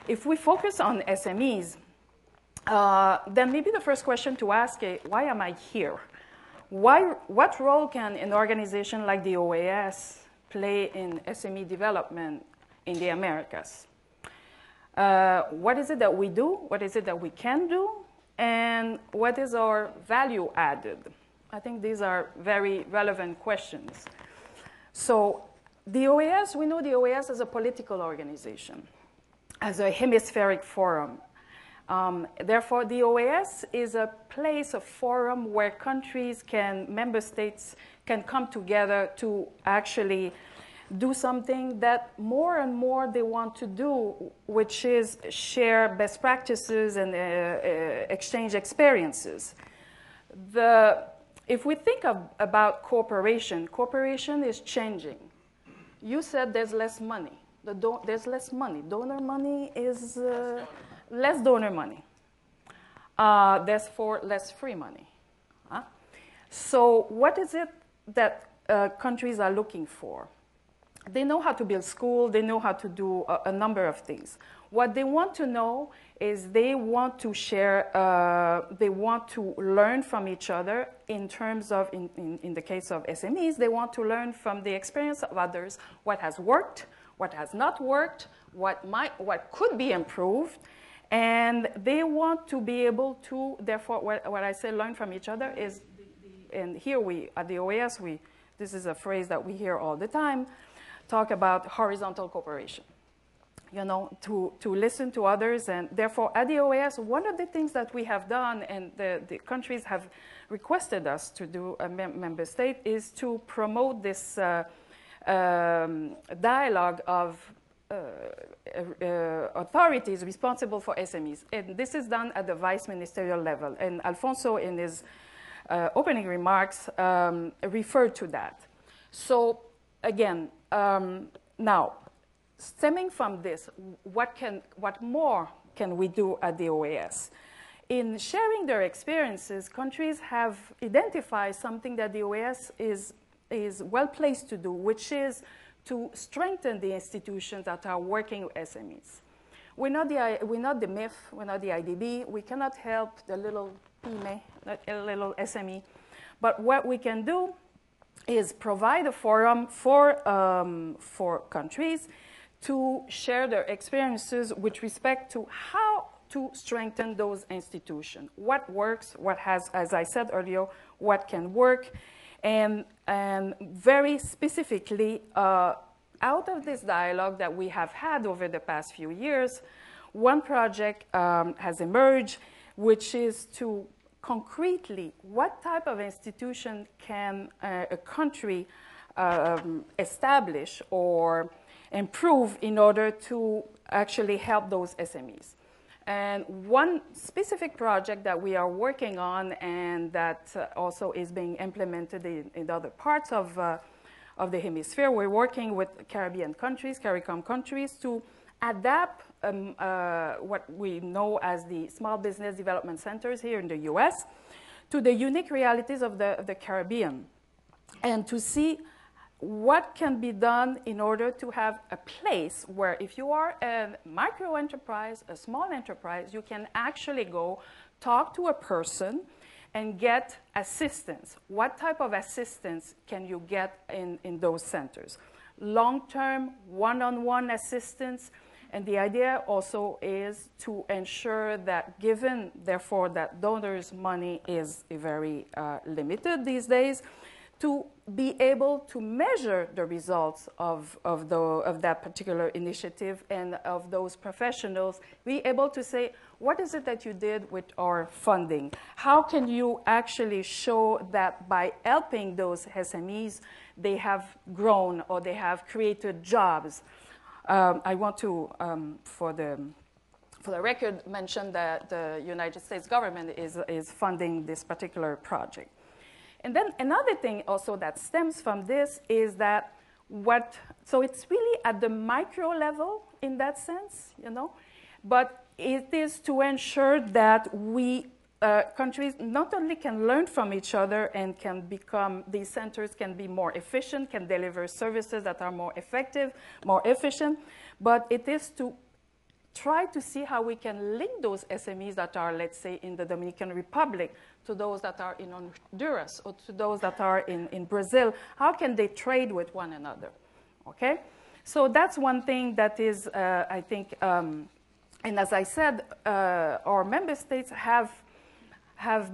if we focus on SMEs, then maybe the first question to ask is, why am I here? What role can an organization like the OAS play in SME development in the Americas? What is it that we do? What is it that we can do? And what is our value added? I think these are very relevant questions. So the OAS, we know the OAS as a political organization, as a hemispheric forum. Therefore, the OAS is a place, a forum where member states can come together to actually do something that more and more they want to do, which is share best practices and exchange experiences. If we think about cooperation is changing. You said there's less money. There's less money. Donor money is less donor money. Therefore, less free money. So what is it that countries are looking for? They know how to build schools. They know how to do a number of things. What they want to know is they want to share, they want to learn from each other in terms of, in the case of SMEs, they want to learn from the experience of others, what has worked, what has not worked, what could be improved, and they want to be able to, therefore, what I say learn from each other is, and here at the OAS, this is a phrase that we hear all the time, talk about horizontal cooperation, to listen to others. And therefore, at the OAS, one of the things that we have done, and the countries have requested us to do, a member state, is to promote this dialogue of authorities responsible for SMEs. And this is done at the vice ministerial level. And Alfonso, in his opening remarks, referred to that. So again, now, stemming from this, what more can we do at the OAS? In sharing their experiences, countries have identified something that the OAS is well placed to do, which is to strengthen the institutions that are working with SMEs. We're not the MIF, we're not the IDB, we cannot help the little PYME, little SME, but what we can do is provide a forum for countries to share their experiences with respect to how to strengthen those institutions. What works, what has, as I said earlier, what can work, and very specifically, out of this dialogue that we have had over the past few years, one project has emerged, which is to concretely, what type of institution can a country establish or improve in order to actually help those SMEs. And one specific project that we are working on and that also is being implemented in other parts of the hemisphere, we're working with Caribbean countries, CARICOM countries, to adapt what we know as the Small Business Development Centers here in the US to the unique realities of the Caribbean, and to see what can be done in order to have a place where if you are a micro enterprise, a small enterprise, you can actually go talk to a person and get assistance. What type of assistance can you get in those centers? Long-term, one-on-one assistance. And the idea also is to ensure that given, therefore, that donors' money is very limited these days, to be able to measure the results of that particular initiative and of those professionals, be able to say, what is it that you did with our funding? How can you actually show that by helping those SMEs, they have grown or they have created jobs? I want to, for the record, mention that the United States government is funding this particular project. And then another thing also that stems from this is that so it's really at the micro level in that sense, you know, but it is to ensure that we, countries not only can learn from each other and can become, these centers can be more efficient, can deliver services that are more effective, more efficient, but it is to try to see how we can link those SMEs that are, let's say, in the Dominican Republic to those that are in Honduras or to those that are in Brazil. How can they trade with one another? Okay? So that's one thing that is, I think, and as I said, our member states have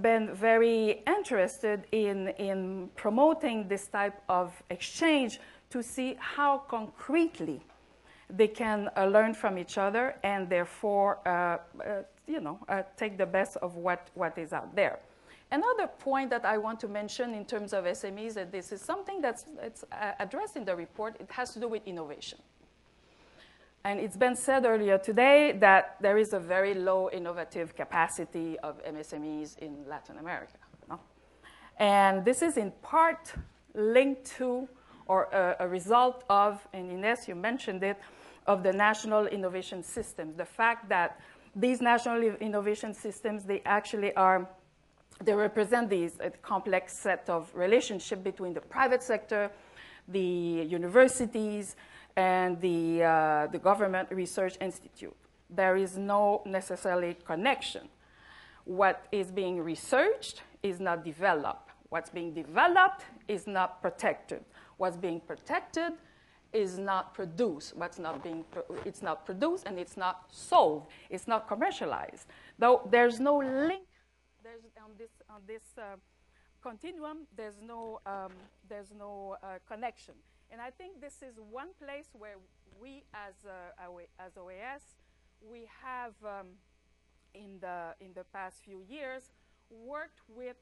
been very interested in promoting this type of exchange to see how concretely they can learn from each other and therefore, take the best of what is out there. Another point that I want to mention in terms of SMEs, and this is something that's addressed in the report, it has to do with innovation. And it's been said earlier today that there is a very low innovative capacity of MSMEs in Latin America. No? And this is in part linked to, or a result of, and Ines, you mentioned it, of the national innovation systems. The fact that these national innovation systems, they actually are, they represent these complex set of relationship between the private sector, the universities, and the government research institute. There is no necessarily connection. What is being researched is not developed. What's being developed is not protected. What's being protected is not produced. It's not produced and it's not sold. It's not commercialized. Though there's no link. On this continuum, there's no connection. And I think this is one place where we, as OAS, we have in the past few years worked with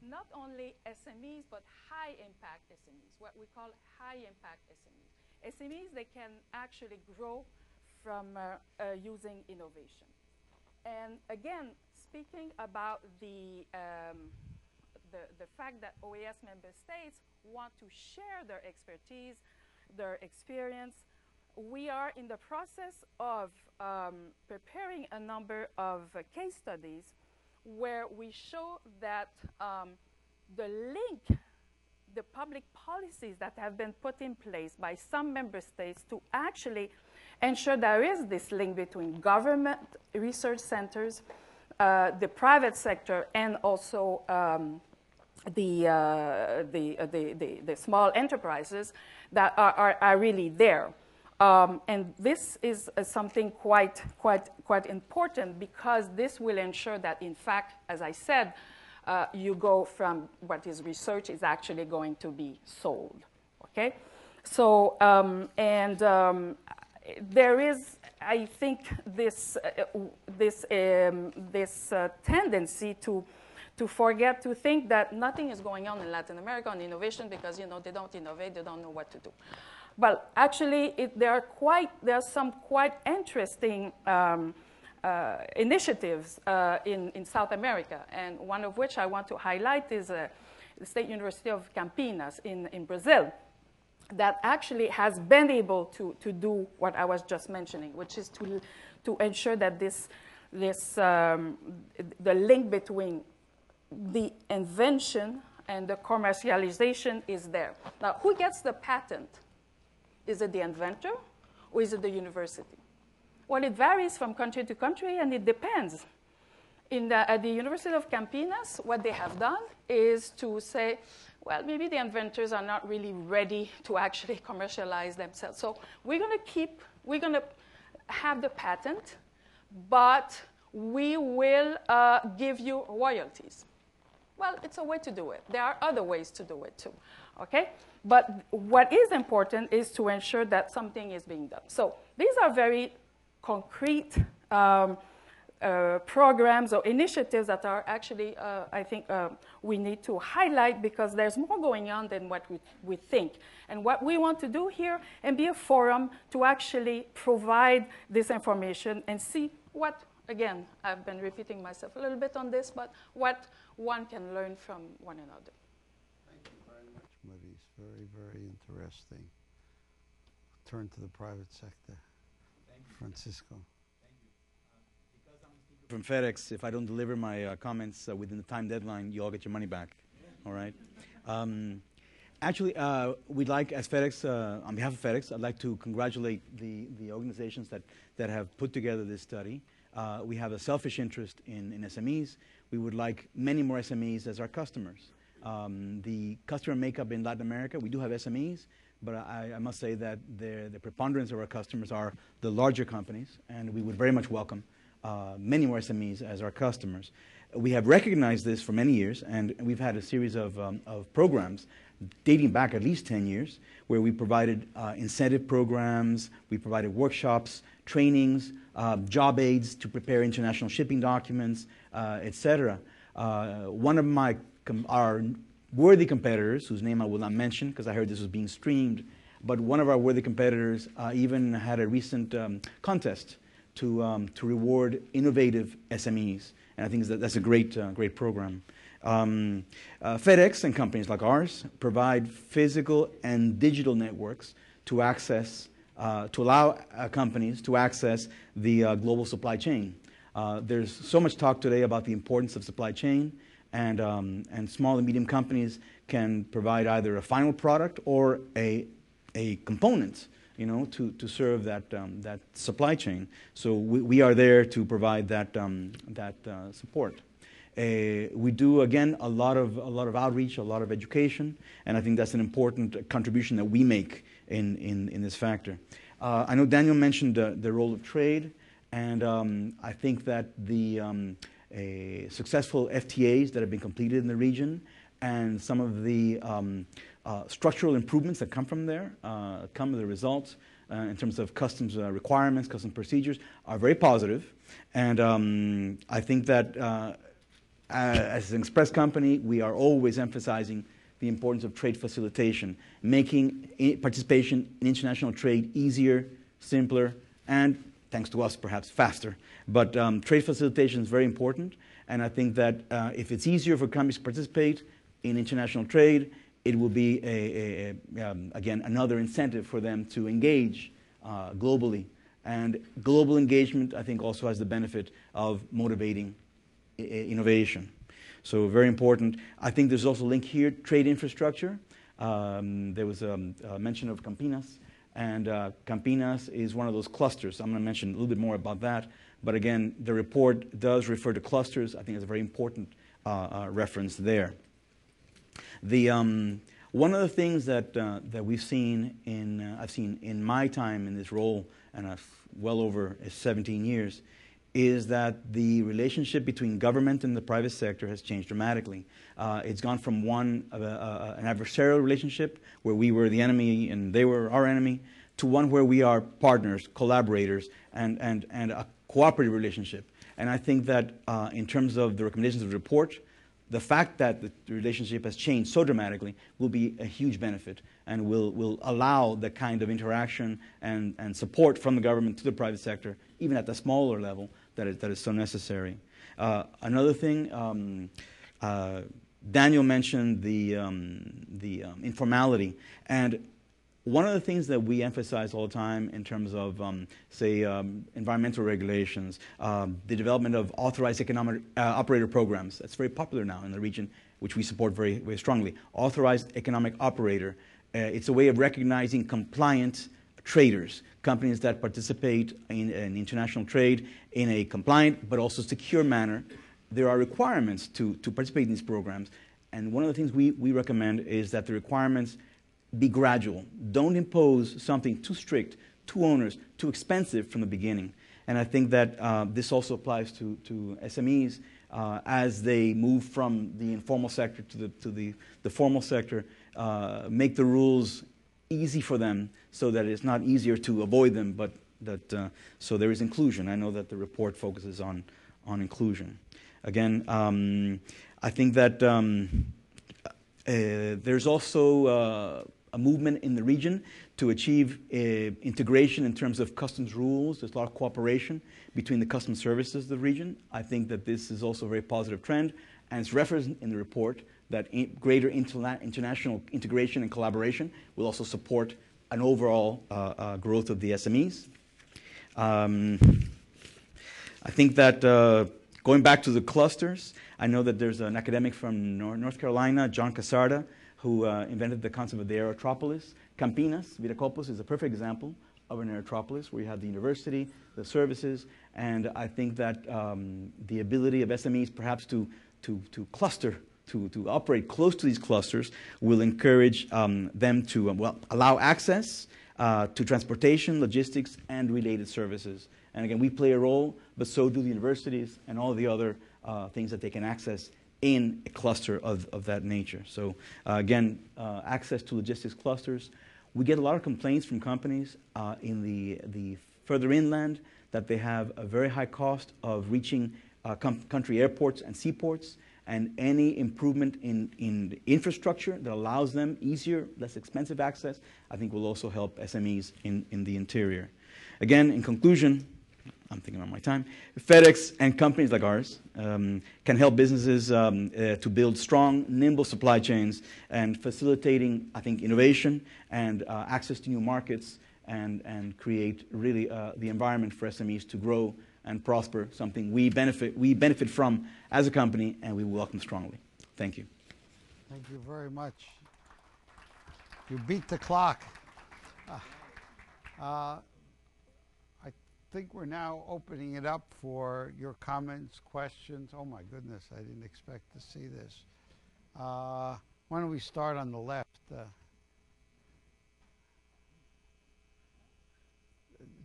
not only SMEs but high impact SMEs, what we call high impact SMEs. SMEs, they can actually grow from using innovation. And again, speaking about the fact that OAS member states want to share their expertise, their experience, we are in the process of preparing a number of case studies where we show that the link, the public policies that have been put in place by some member states to actually ensure there is this link between government research centers, the private sector, and also the small enterprises that are really there. And this is something quite important, because this will ensure that, in fact, as I said, you go from what is research is actually going to be sold. Okay, so there is, I think, this tendency to to forget to think that nothing is going on in Latin America on innovation because they don't innovate, they don't know what to do. But actually, there are some quite interesting initiatives in South America, and one of which I want to highlight is the State University of Campinas in Brazil, that actually has been able to do what I was just mentioning, which is to ensure that the link between the invention and the commercialization is there. Now, who gets the patent? Is it the inventor or is it the university? Well, it varies from country to country, and it depends. At the University of Campinas, what they have done is to say, well, maybe the inventors are not really ready to actually commercialize themselves. So we're going to have the patent, but we will give you royalties. Well, it's a way to do it. There are other ways to do it too, okay? But what is important is to ensure that something is being done. So these are very concrete programs or initiatives that are actually, I think, we need to highlight because there's more going on than what we think. And what we want to do here and be a forum to actually provide this information and see what, again, I've been repeating myself a little bit on this, but what one can learn from one another. Thank you very much, Maurice. Very, very interesting. Turn to the private sector. Francisco. From FedEx, if I don't deliver my comments within the time deadline, you all get your money back. All right. Actually, we'd like, as FedEx, on behalf of FedEx, I'd like to congratulate the organizations that have put together this study. We have a selfish interest in SMEs. We would like many more SMEs as our customers. The customer makeup in Latin America, we do have SMEs, but I must say that the preponderance of our customers are the larger companies, and we would very much welcome many more SMEs as our customers. We have recognized this for many years, and we've had a series of programs dating back at least 10 years, where we provided incentive programs, we provided workshops, trainings, job aids to prepare international shipping documents, etc. One of our worthy competitors, whose name I will not mention because I heard this was being streamed, but one of our worthy competitors even had a recent contest to reward innovative SMEs, and I think that's a great program. FedEx and companies like ours provide physical and digital networks to access, to allow companies to access the global supply chain. There's so much talk today about the importance of supply chain, and small and medium companies can provide either a final product or a component, to serve that supply chain. So we are there to provide that support. We do, again, a lot of outreach, a lot of education, and I think that's an important contribution that we make in this factor. I know Daniel mentioned the role of trade, and I think that the successful FTAs that have been completed in the region and some of the structural improvements that come from there, come as a result in terms of customs requirements, customs procedures, are very positive. And I think that as an express company, we are always emphasizing the importance of trade facilitation, making participation in international trade easier, simpler, and, thanks to us, perhaps faster. But trade facilitation is very important, and I think that if it's easier for companies to participate in international trade, it will be, again, another incentive for them to engage globally. And global engagement, I think, also has the benefit of motivating innovation. So very important. I think there's also a link here, trade infrastructure. There was a mention of Campinas, and Campinas is one of those clusters. I'm going to mention a little bit more about that. But again, the report does refer to clusters. I think it's a very important reference there. One of the things that we've seen I've seen in my time in this role, and well over 17 years, is that the relationship between government and the private sector has changed dramatically. It's gone from an adversarial relationship where we were the enemy and they were our enemy, to one where we are partners, collaborators, and a cooperative relationship. And I think that in terms of the recommendations of the report, the fact that the relationship has changed so dramatically will be a huge benefit and will allow the kind of interaction and support from the government to the private sector, even at the smaller level, that is so necessary. Another thing, Daniel mentioned the informality. And one of the things that we emphasize all the time in terms of, say, environmental regulations, the development of authorized economic operator programs, that's very popular now in the region, which we support very, very strongly. Authorized economic operator, it's a way of recognizing compliant traders, companies that participate in international trade in a compliant but also secure manner. There are requirements to participate in these programs, and one of the things we recommend is that the requirements be gradual. Don't impose something too strict, too onerous, too expensive from the beginning. And I think that this also applies to SMEs as they move from the informal sector to the formal sector, make the rules easy for them so that it's not easier to avoid them, but that so there is inclusion. I know that the report focuses on inclusion. Again, I think that there's also a movement in the region to achieve integration in terms of customs rules. There's a lot of cooperation between the customs services of the region. I think that this is also a very positive trend, and it's referenced in the report that greater international integration and collaboration will also support an overall growth of the SMEs. I think that going back to the clusters, I know that there's an academic from North Carolina, John Casarda, who invented the concept of the aerotropolis. Campinas, Viracopos, is a perfect example of an aerotropolis where you have the university, the services, and I think that the ability of SMEs perhaps to cluster, to operate close to these clusters will encourage them to allow access to transportation, logistics, and related services. And again, we play a role, but so do the universities and all the other things that they can access in a cluster of that nature. So again, access to logistics clusters. We get a lot of complaints from companies in the further inland that they have a very high cost of reaching country airports and seaports, and any improvement in the infrastructure that allows them easier, less expensive access, I think will also help SMEs in the interior. Again, in conclusion, I'm thinking about my time, FedEx and companies like ours can help businesses to build strong, nimble supply chains and facilitating, I think, innovation and access to new markets and create really the environment for SMEs to grow and prosper, something we benefit from as a company, and we welcome strongly. Thank you. Thank you very much. You beat the clock. I think we're now opening it up for your comments, questions. Oh my goodness, I didn't expect to see this. Why don't we start on the left?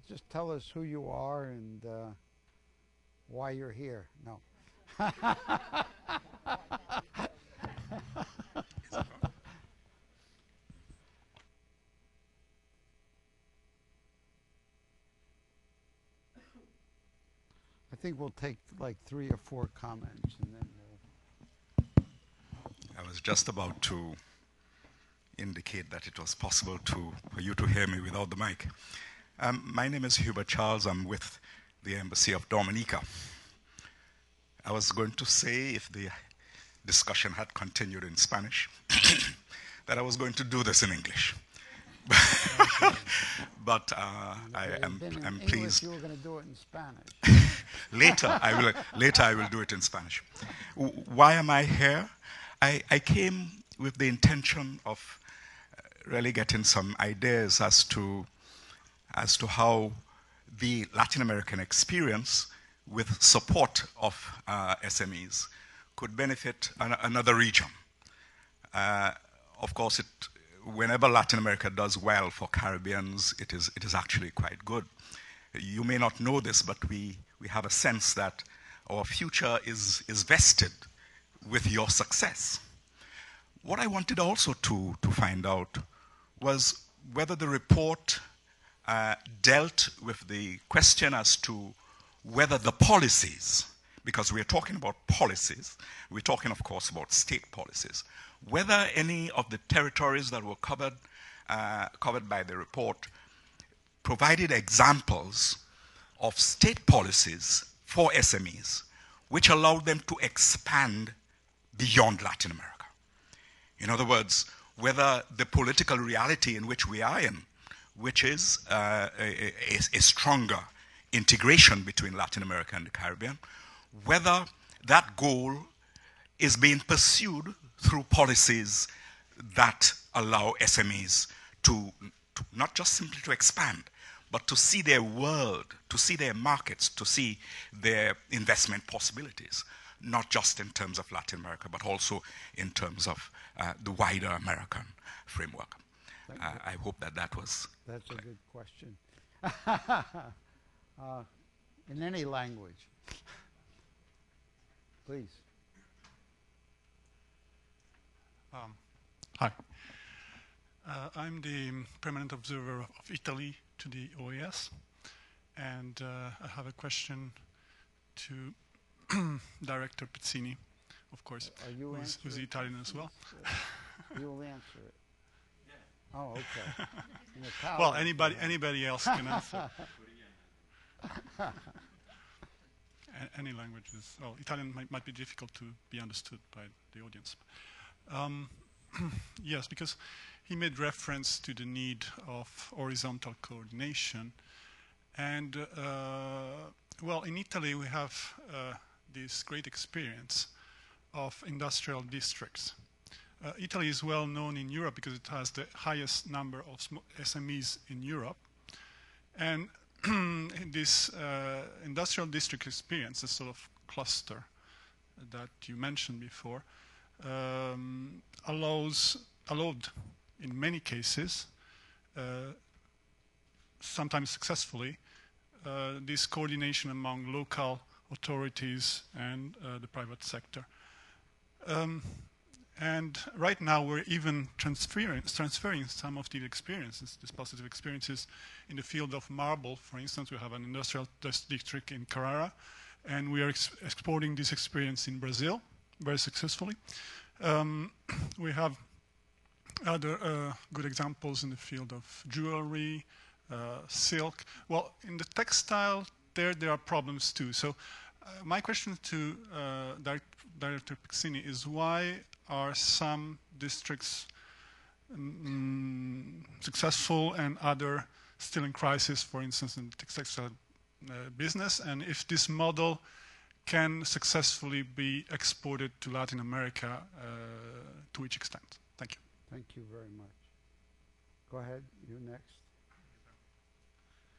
Just tell us who you are and why you're here. No. I think we'll take like 3 or 4 comments and then we'll... I was just about to indicate that it was possible for you to hear me without the mic. My name is Hubert Charles. I'm with the Embassy of Dominica. I was going to say, if the discussion had continued in Spanish, that I was going to do this in English. But I'm pleased. You were going to do it in Spanish. Later I will do it in Spanish. Why am I here? I came with the intention of really getting some ideas as to how the Latin American experience with support of SMEs could benefit another region. Of course, whenever Latin America does well for Caribbeans, it is actually quite good. You may not know this, but we have a sense that our future is vested with your success. What I wanted also to find out was whether the report dealt with the question as to whether the policies because we are talking about policies. We're talking, of course, about state policies. Whether any of the territories that were covered by the report provided examples of state policies for SMEs which allowed them to expand beyond Latin America. In other words, whether the political reality in which we are in, which is a stronger integration between Latin America and the Caribbean, whether that goal is being pursued through policies that allow SMEs to not just simply to expand, but to see their world, to see their markets, to see their investment possibilities, not just in terms of Latin America, but also in terms of the wider American framework. I hope that was That's clear. a good question. In any language. Please. Hi. I'm the permanent observer of Italy to the OAS, and I have a question to Director Pizzini, of course, who's Italian as well. You will answer it. Oh, okay. Well, anybody else can answer. Any languages. Well, Italian might be difficult to be understood by the audience. Yes, because he made reference to the need of horizontal coordination. And, well, in Italy we have this great experience of industrial districts. Italy is well known in Europe because it has the highest number of SMEs in Europe. And this industrial district experience, a sort of cluster that you mentioned before, allowed in many cases, sometimes successfully, this coordination among local authorities and the private sector. And right now we're even transferring some of these experiences, these positive experiences, in the field of marble. For instance, we have an industrial district in Carrara, and we are exporting this experience in Brazil very successfully. We have other good examples in the field of jewelry, silk. Well, in the textile, there are problems too. So my question to Director Pizzini is, why are some districts successful and other still in crisis, for instance, in the textile business? And if this model can successfully be exported to Latin America, to which extent? Thank you. Thank you very much. Go ahead, you next.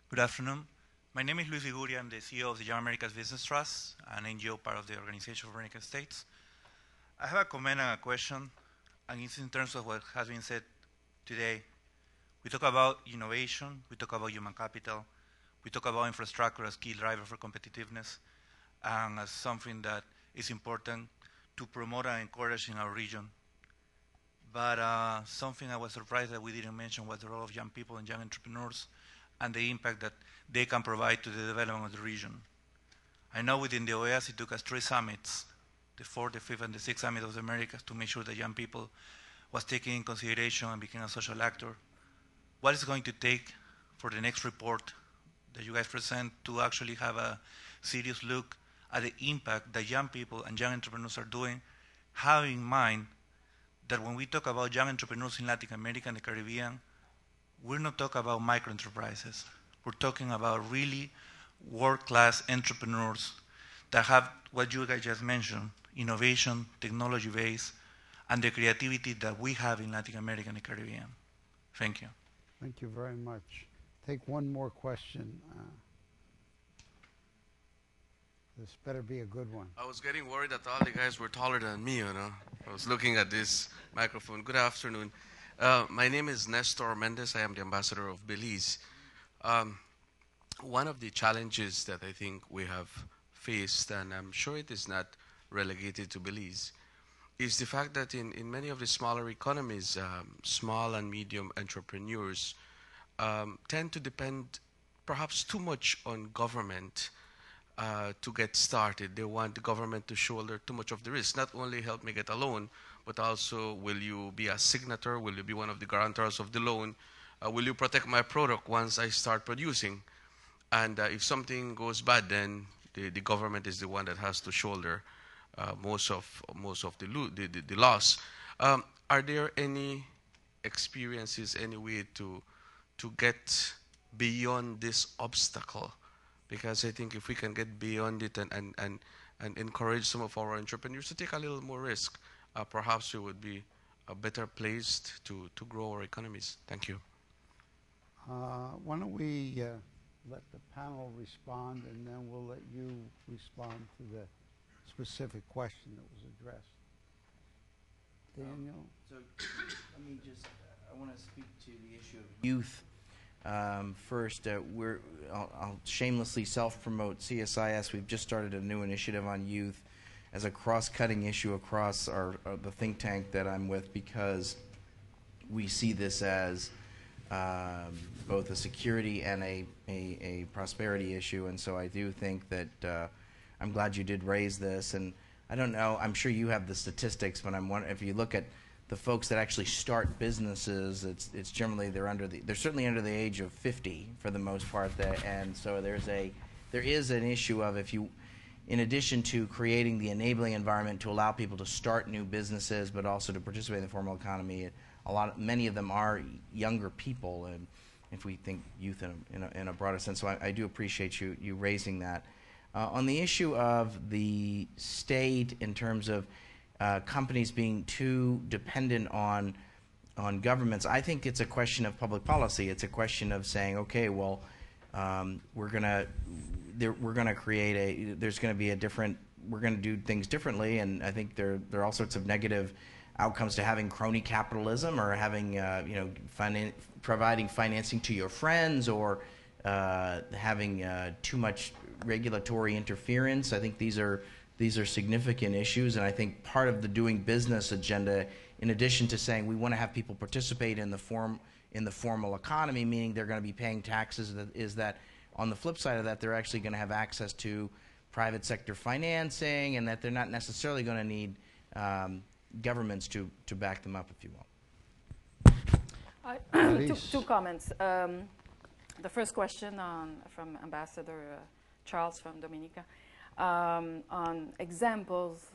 Good afternoon. My name is Luis Liguria. I'm the CEO of the Young Americas Business Trust, an NGO part of the Organization of American States. I have a comment and a question, and it's in terms of what has been said today. We talk about innovation, we talk about human capital, we talk about infrastructure as key driver for competitiveness, and as something that is important to promote and encourage in our region. But something I was surprised that we didn't mention was the role of young people and young entrepreneurs and the impact that they can provide to the development of the region. I know within the OAS it took us 3 summits, the 4th, the 5th, and the 6th Summit of the Americas, to make sure that young people was taken in consideration and became a social actor. What is it going to take for the next report that you guys present to actually have a serious look at the impact that young people and young entrepreneurs are doing, having in mind that when we talk about young entrepreneurs in Latin America and the Caribbean, we're not talking about micro enterprises. We're talking about really world-class entrepreneurs that have what you guys just mentioned, innovation, technology-based, and the creativity that we have in Latin America and the Caribbean. Thank you. Thank you very much. Take one more question. This better be a good one. I was getting worried that all the guys were taller than me, you know. I was looking at this microphone. Good afternoon. My name is Nestor Mendez. I am the ambassador of Belize. One of the challenges that I think we have faced, and I'm sure it is not relegated to Belize, is the fact that in many of the smaller economies, small and medium entrepreneurs tend to depend perhaps too much on government to get started. They want the government to shoulder too much of the risk. Not only help me get a loan, but also, will you be a signator? Will you be one of the guarantors of the loan? Will you protect my product once I start producing? And if something goes bad, then the government is the one that has to shoulder most of the loss. Are there any experiences, any way to get beyond this obstacle? Because I think if we can get beyond it and encourage some of our entrepreneurs to take a little more risk, perhaps we would be better placed to grow our economies. Thank you. Why don't we let the panel respond, and then we'll let you respond to the specific question that was addressed. Daniel? So let me just, I want to speak to the issue of youth. First, I'll shamelessly self-promote CSIS. We've just started a new initiative on youth as a cross-cutting issue across the think tank that I'm with, because we see this as both a security and a prosperity issue. And so I do think that I'm glad you did raise this. And I don't know, I'm sure you have the statistics, but if you look at the folks that actually start businesses, it's generally they're certainly under the age of 50 for the most part. And so there is an issue of, if you, in addition to creating the enabling environment to allow people to start new businesses, but also to participate in the formal economy, many of them are younger people, and if we think youth in a broader sense. So I do appreciate you raising that. On the issue of the state, in terms of companies being too dependent on governments, I think it's a question of public policy. It's a question of saying, okay, well, we're gonna create there's gonna be a different, we're gonna do things differently. And I think there are all sorts of negative outcomes to having crony capitalism, or having providing financing to your friends, or having too much regulatory interference. I think these are significant issues, and I think part of the doing business agenda, in addition to saying we want to have people participate in the formal economy, meaning they're going to be paying taxes, is that on the flip side of that, they're actually going to have access to private sector financing, and that they're not necessarily going to need governments to back them up, if you will. Two comments. The first question from Ambassador Charles from Dominica, on examples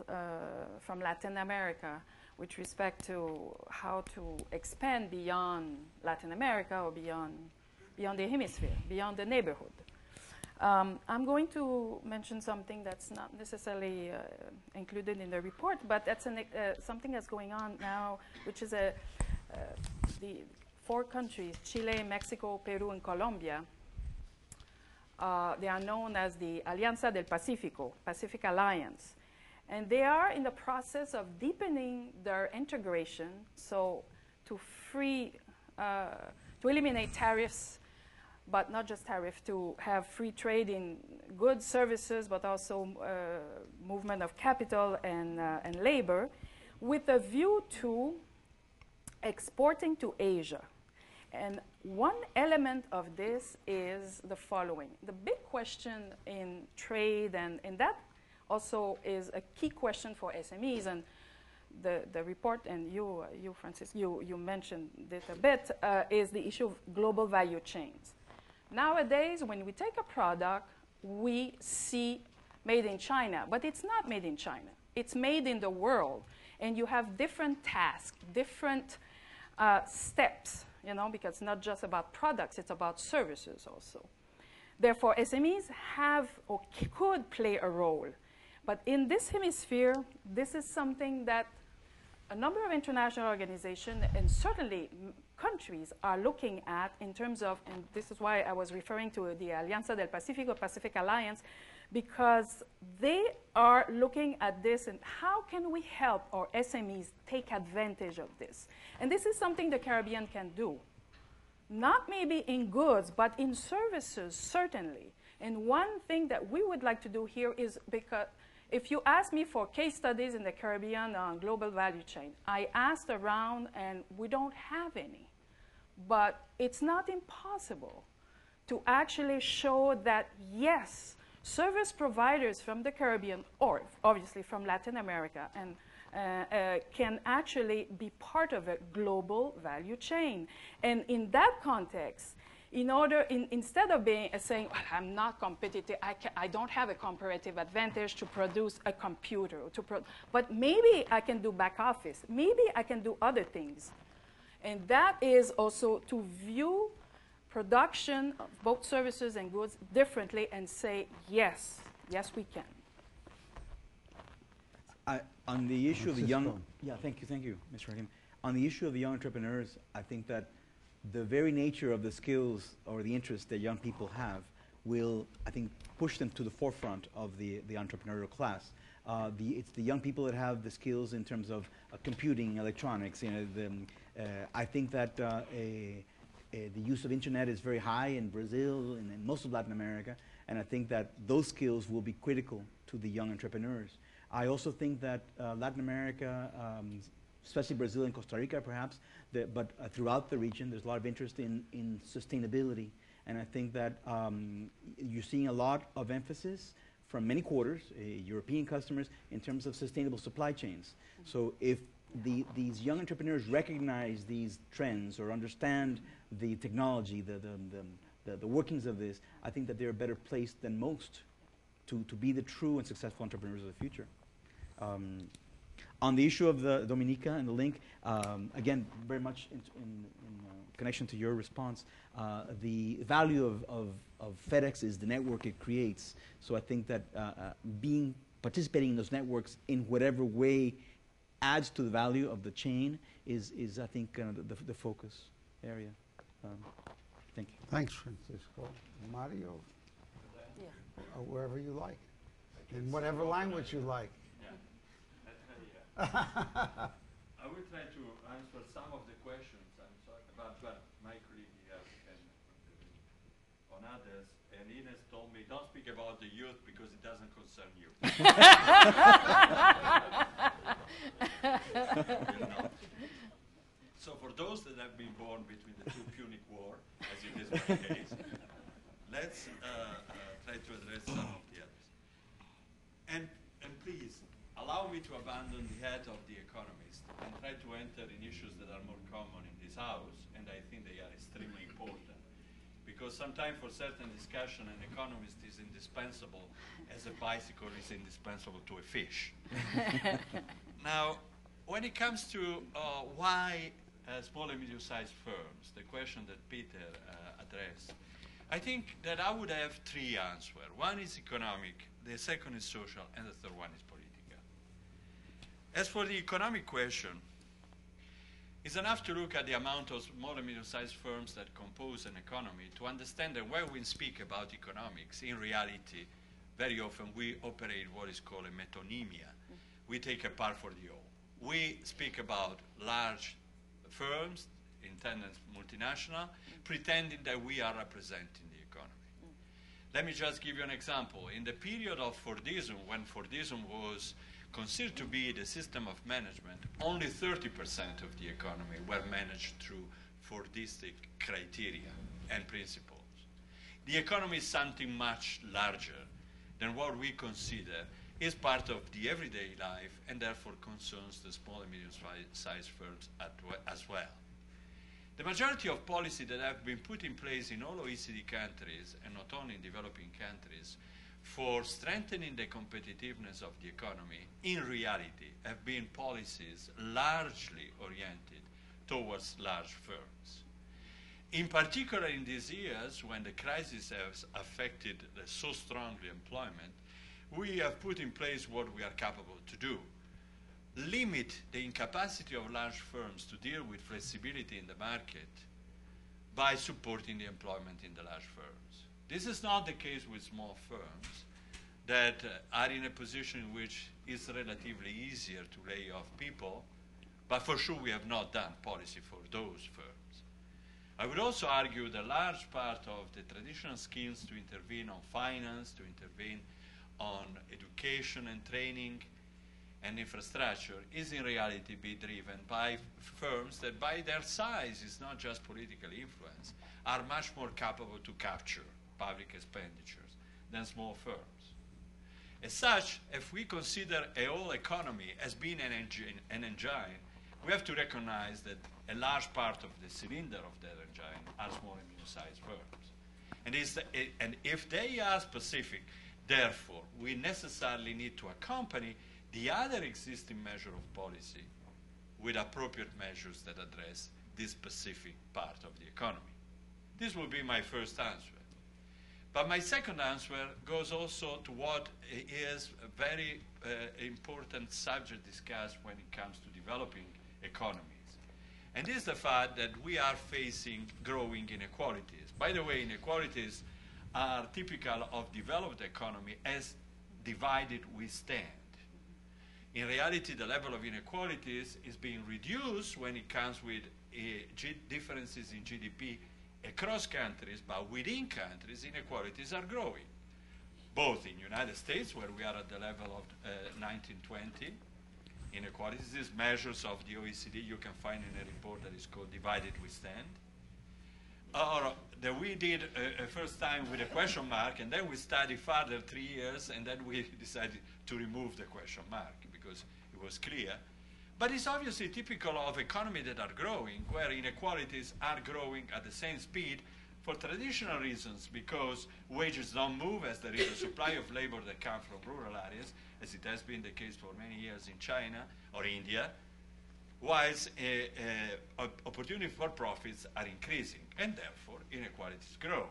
from Latin America with respect to how to expand beyond Latin America, or beyond the hemisphere, beyond the neighborhood. I'm going to mention something that's not necessarily included in the report, but that's something that's going on now, which is the 4 countries, Chile, Mexico, Peru, and Colombia. They are known as the Alianza del Pacífico, Pacific Alliance. And they are in the process of deepening their integration, so to eliminate tariffs, but not just tariffs, to have free trade in goods, services, but also movement of capital and labor, with a view to exporting to Asia. And one element of this is the following. The big question in trade, and that also is a key question for SMEs, and the report, and you Francis, you mentioned it a bit, is the issue of global value chains. Nowadays, when we take a product, we see made in China, but it's not made in China. It's made in the world, and you have different tasks, different steps, because it's not just about products, it's about services also. Therefore, SMEs have or could play a role. But in this hemisphere, this is something that a number of international organizations, and certainly countries, are looking at in terms of, and this is why I was referring to the Alianza del Pacífico, Pacific Alliance, because they are looking at this and how can we help our SMEs take advantage of this. And this is something the Caribbean can do. Not maybe in goods, but in services, certainly. And one thing that we would like to do here is, because if you ask me for case studies in the Caribbean on global value chain, I asked around and we don't have any. But it's not impossible to actually show that, yes, service providers from the Caribbean, or obviously from Latin America, and can actually be part of a global value chain. And in that context, instead of saying, well, I'm not competitive, I don't have a comparative advantage to produce a computer, but maybe I can do back office, maybe I can do other things. And that is also to view production of both services and goods differently and say, yes, yes we can. On the issue of the young, thank you, Mr. Hakim. On the issue of the young entrepreneurs, I think that the very nature of the skills or the interests that young people have will, I think, push them to the forefront of the entrepreneurial class. It's the young people that have the skills in terms of computing, electronics. I think that the use of internet is very high in Brazil and in most of Latin America, and I think that those skills will be critical to the young entrepreneurs. I also think that Latin America, especially Brazil and Costa Rica perhaps, but throughout the region, there's a lot of interest in sustainability. And I think that you're seeing a lot of emphasis from many quarters, European customers, in terms of sustainable supply chains. So if these young entrepreneurs recognize these trends or understand the technology, the workings of this, I think that they're better placed than most to be the true and successful entrepreneurs of the future. On the issue of the Dominica and the link, again, very much in connection to your response, the value of FedEx is the network it creates. So I think that participating in those networks in whatever way adds to the value of the chain is I think, the focus area. Thank you. Thanks, Francisco. Mario, or wherever you like, in whatever language you like. I will try to answer some of the questions. I'm sorry about my colleague here on others. And Ines told me, don't speak about the youth because it doesn't concern you. So for those that have been born between the two Punic War, as it is my case, let's try to address some of the others. And please, allow me to abandon the hat of the economist and try to enter in issues that are more common in this house, and I think they are extremely important. Because sometimes for certain discussion, an economist is indispensable as a bicycle is indispensable to a fish. Now, when it comes to why small and medium-sized firms, the question that Peter addressed, I think that I would have three answers. One is economic, the second is social, and the third one is political. As for the economic question, it's enough to look at the amount of small and medium-sized firms that compose an economy to understand that when we speak about economics, in reality, very often we operate what is called a metonymia. We take a part for the whole. We speak about large firms, intended multinational, pretending that we are representing the economy. Let me just give you an example. In the period of Fordism, when Fordism was considered to be the system of management, only 30% of the economy were managed through Fordistic criteria and principles. The economy is something much larger than what we consider is part of the everyday life and therefore concerns the small and medium-sized firms as well. The majority of policies that have been put in place in all OECD countries, and not only in developing countries, for strengthening the competitiveness of the economy, in reality, have been policies largely oriented towards large firms. In particular, in these years, when the crisis has affected so strongly employment, we have put in place what we are capable to do. Limit the incapacity of large firms to deal with flexibility in the market by supporting the employment in the large firms. This is not the case with small firms that are in a position in which it's relatively easier to lay off people, but for sure we have not done policy for those firms. I would also argue that a large part of the traditional schemes to intervene on finance, to intervene on education and training and infrastructure is in reality be driven by firms that by their size, it's not just political influence, are much more capable to capture public expenditures than small firms. As such, if we consider a whole economy as being an engine, we have to recognize that a large part of the cylinder of that engine are small and medium-sized firms. And if they are specific, therefore, we necessarily need to accompany the other existing measure of policy with appropriate measures that address this specific part of the economy. This will be my first answer. But my second answer goes also to what is a very important subject discussed when it comes to developing economies. And this is the fact that we are facing growing inequalities. By the way, inequalities are typical of developed economy as divided we stand. In reality, the level of inequalities is being reduced when it comes with differences in GDP across countries, but within countries, inequalities are growing, both in the United States, where we are at the level of 1920 inequalities. These measures of the OECD you can find in a report that is called Divided We Stand, or that we did a first time with a question mark, and then we studied further 3 years, and then we decided to remove the question mark because it was clear. But it's obviously typical of economies that are growing, where inequalities are growing at the same speed for traditional reasons, because wages don't move as there is a supply of labor that comes from rural areas, as it has been the case for many years in China or India, whilst opportunity for profits are increasing, and therefore inequalities grow.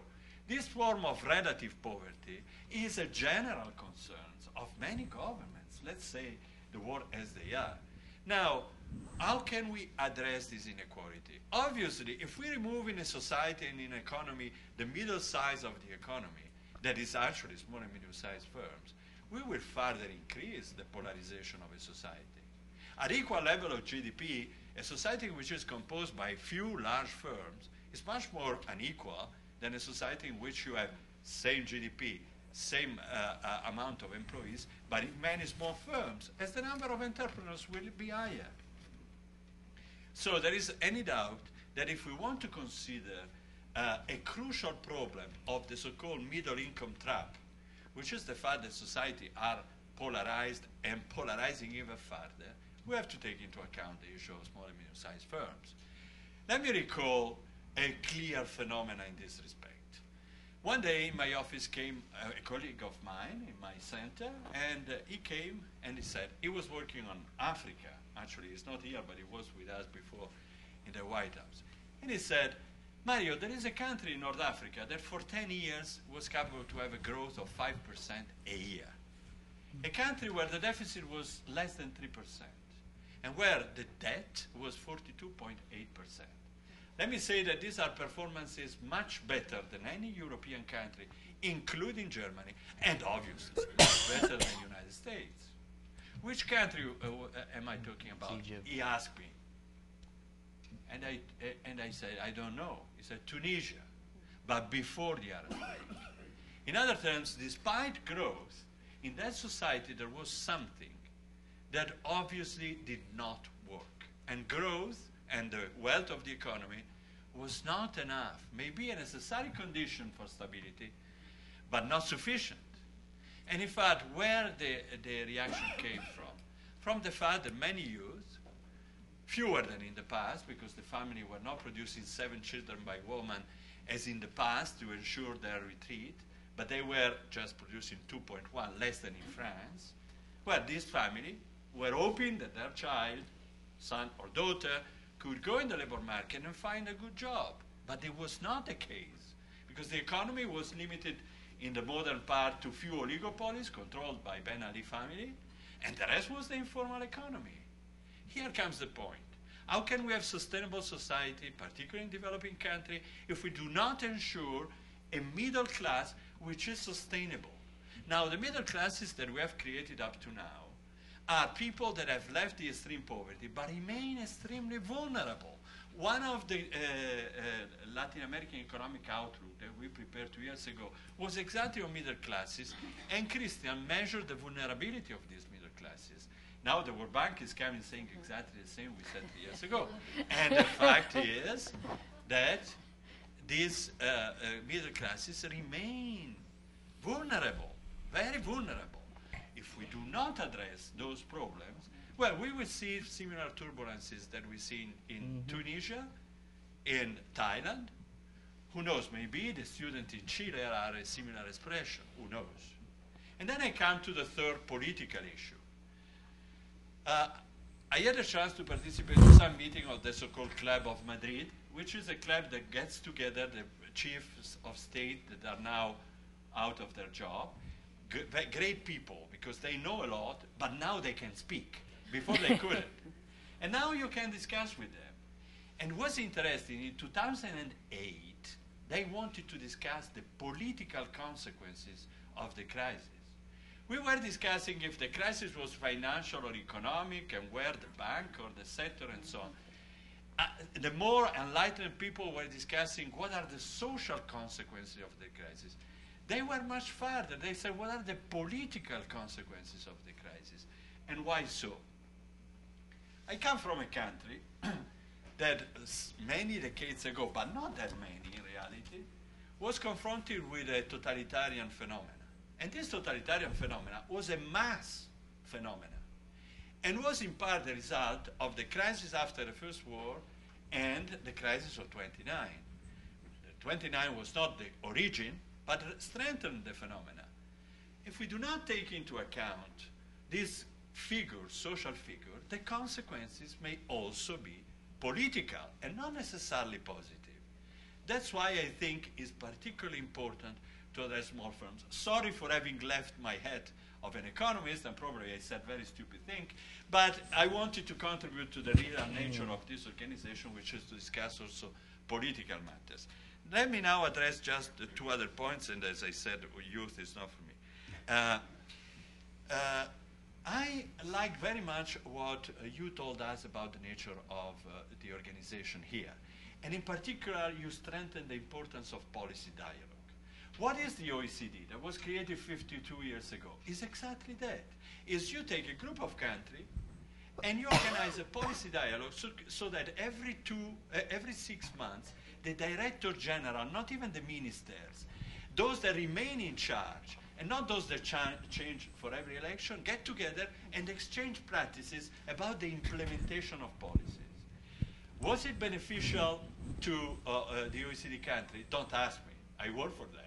This form of relative poverty is a general concern of many governments, let's say the world as they are. Now, how can we address this inequality? Obviously, if we remove in a society and in an economy the middle size of the economy, that is actually small and medium-sized firms, we will further increase the polarization of a society. At equal level of GDP, a society which is composed by few large firms is much more unequal than a society in which you have same GDP, same amount of employees, but in many small firms, as the number of entrepreneurs will be higher. So there is any doubt that if we want to consider a crucial problem of the so-called middle income trap, which is the fact that society are polarized and polarizing even further, we have to take into account the issue of small and medium-sized firms. Let me recall a clear phenomenon in this respect. One day in my office came a colleague of mine in my center, and he came and he said, he was working on Africa. Actually, he's not here, but he was with us before in the White House. And he said, Mario, there is a country in North Africa that for 10 years was capable to have a growth of 5% a year. A country where the deficit was less than 3%, and where the debt was 42.8%. Let me say that these are performances much better than any European country, including Germany, and obviously better than the United States. Which country am I talking about? Egypt. He asked me. And I said, I don't know. He said, Tunisia, but before the Arab Spring. In other terms, despite growth, in that society there was something that obviously did not work. And growth and the wealth of the economy was not enough, maybe a necessary condition for stability, but not sufficient. And in fact, where the reaction came from the fact that many youth, fewer than in the past, because the family were not producing 7 children by woman as in the past to ensure their retreat, but they were just producing 2.1, less than in France, where this family were hoping that their child, son or daughter, could go in the labor market and find a good job. But it was not the case, because the economy was limited in the modern part to few oligopolies controlled by Ben Ali family, and the rest was the informal economy. Here comes the point. How can we have sustainable society, particularly in developing countries, if we do not ensure a middle class which is sustainable? Now, the middle classes that we have created up to now are people that have left the extreme poverty but remain extremely vulnerable. One of the Latin American economic outlook that we prepared 2 years ago was exactly on middle classes, and Christian measured the vulnerability of these middle classes. Now the World Bank is coming saying exactly the same we said 3 years ago. And the fact is that these middle classes remain vulnerable, very vulnerable. If we do not address those problems, well, we will see similar turbulences that we see in Tunisia, in Thailand. Who knows, maybe the students in Chile are a similar expression, who knows. And then I come to the third political issue. I had a chance to participate in some meeting of the so-called Club of Madrid, which is a club that gets together the chiefs of state that are now out of their job, great people, because they know a lot, but now they can speak. Before they couldn't. And now you can discuss with them. And what's interesting, in 2008, they wanted to discuss the political consequences of the crisis. We were discussing if the crisis was financial or economic, and where the bank or the sector and so on. The more enlightened people were discussing what are the social consequences of the crisis. They were much farther. They said, what are the political consequences of the crisis? And why so? I come from a country that many decades ago, but not that many in reality, was confronted with a totalitarian phenomena. And this totalitarian phenomena was a mass phenomena, and was in part the result of the crisis after the First War and the crisis of 29. The 29 was not the origin, but strengthened the phenomena. If we do not take into account this figure, social figure, the consequences may also be political and not necessarily positive. That's why I think it's particularly important to address small firms. Sorry for having left my hat of an economist, and probably I said very stupid thing, but I wanted to contribute to the real nature of this organization, which is to discuss also political matters. Let me now address just two other points, and as I said, youth is not for me. I like very much what you told us about the nature of the organization here. And in particular, you strengthened the importance of policy dialogue. What is the OECD that was created 52 years ago? It's exactly that. Is you take a group of countries and you organize a policy dialogue so that every 6 months, the Director General, not even the ministers, those that remain in charge, and not those that change for every election, get together and exchange practices about the implementation of policies. Was it beneficial to the OECD country? Don't ask me. I work for them.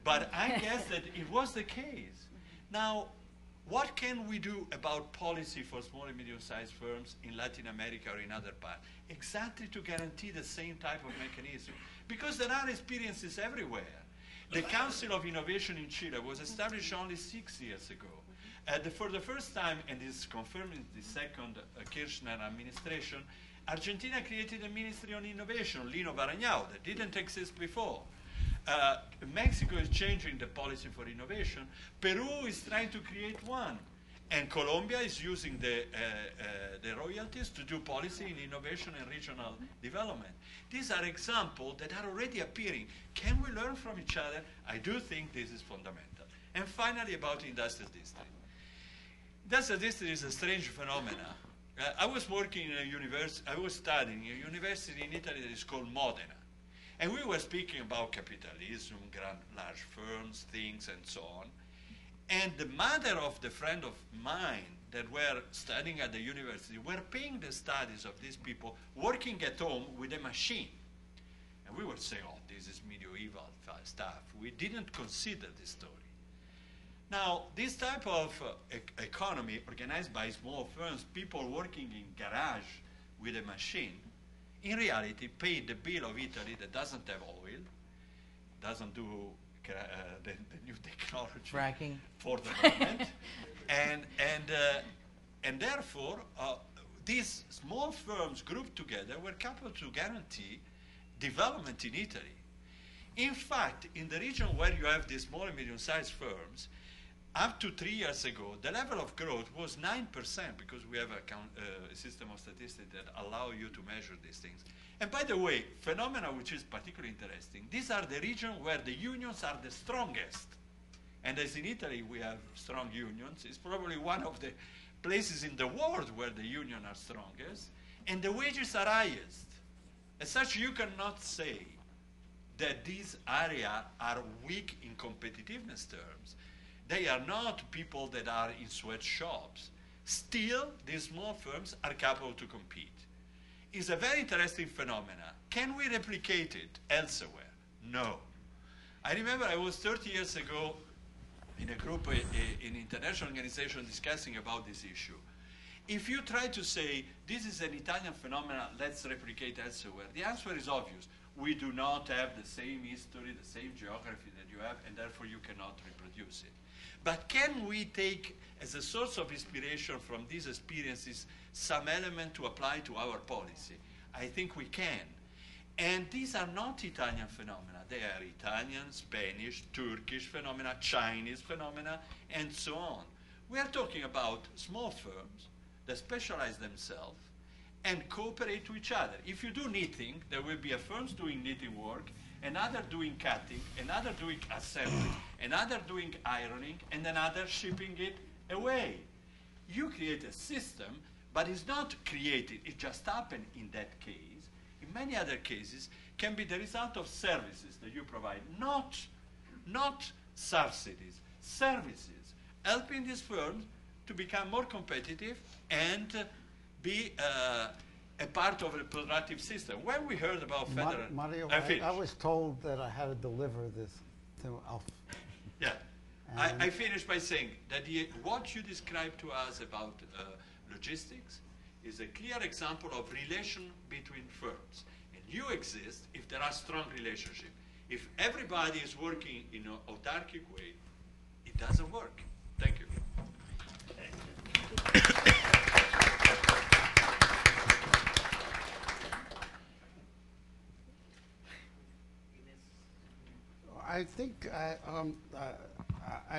But I guess that it was the case. Now, what can we do about policy for small and medium-sized firms in Latin America or in other parts? Exactly to guarantee the same type of mechanism. Because there are experiences everywhere. The Council of Innovation in Chile was established only 6 years ago. For the first time, and is confirmed in the second Kirchner administration, Argentina created a Ministry on Innovation, Lino Barañao, that didn't exist before. Mexico is changing the policy for innovation. Peru is trying to create one. And Colombia is using the royalties to do policy in innovation and regional development. These are examples that are already appearing. Can we learn from each other? I do think this is fundamental. And finally, about industrial district. Industrial district is a strange phenomenon. I was working in a university, I was studying a university in Italy that is called Modena. And we were speaking about capitalism, large firms, things, and so on. And the mother of the friend of mine that were studying at the university were paying the studies of these people working at home with a machine. And we were saying, oh, this is medieval stuff. We didn't consider this story. Now, this type of economy organized by small firms, people working in garage with a machine, in reality paid the bill of Italy that doesn't have oil, doesn't do the new technology fracking for the moment, and therefore these small firms grouped together were capable to guarantee development in Italy. In fact, in the region where you have these small and medium-sized firms, up to 3 years ago, the level of growth was 9% because we have a system of statistics that allow you to measure these things. And by the way, phenomena which is particularly interesting, these are the regions where the unions are the strongest. And as in Italy we have strong unions, it's probably one of the places in the world where the unions are strongest, and the wages are highest. As such, you cannot say that these areas are weak in competitiveness terms. They are not people that are in sweatshops. Still, these small firms are capable to compete. It's a very interesting phenomenon. Can we replicate it elsewhere? No. I remember I was 30 years ago in a group in international organization discussing about this issue. If you try to say, this is an Italian phenomenon, let's replicate elsewhere, the answer is obvious. We do not have the same history, the same geography that you have, and therefore you cannot reproduce it. But can we take as a source of inspiration from these experiences some element to apply to our policy? I think we can. And these are not Italian phenomena. They are Italian, Spanish, Turkish phenomena, Chinese phenomena, and so on. We are talking about small firms that specialize themselves and cooperate to each other. If you do knitting, there will be a firms doing knitting work, another doing cutting, another doing assembly, another doing ironing, and another shipping it away. You create a system, but it's not created, it just happened in that case. In many other cases, can be the result of services that you provide, not subsidies, services, helping these firms to become more competitive and be a part of a productive system. When we heard about federal... Mario, I was told that I had to deliver this to Alf. Yeah. I finished by saying that what you described to us about logistics is a clear example of relation between firms. And you exist if there are strong relationships. If everybody is working in an autarkic way, it doesn't work. Thank you. I think, I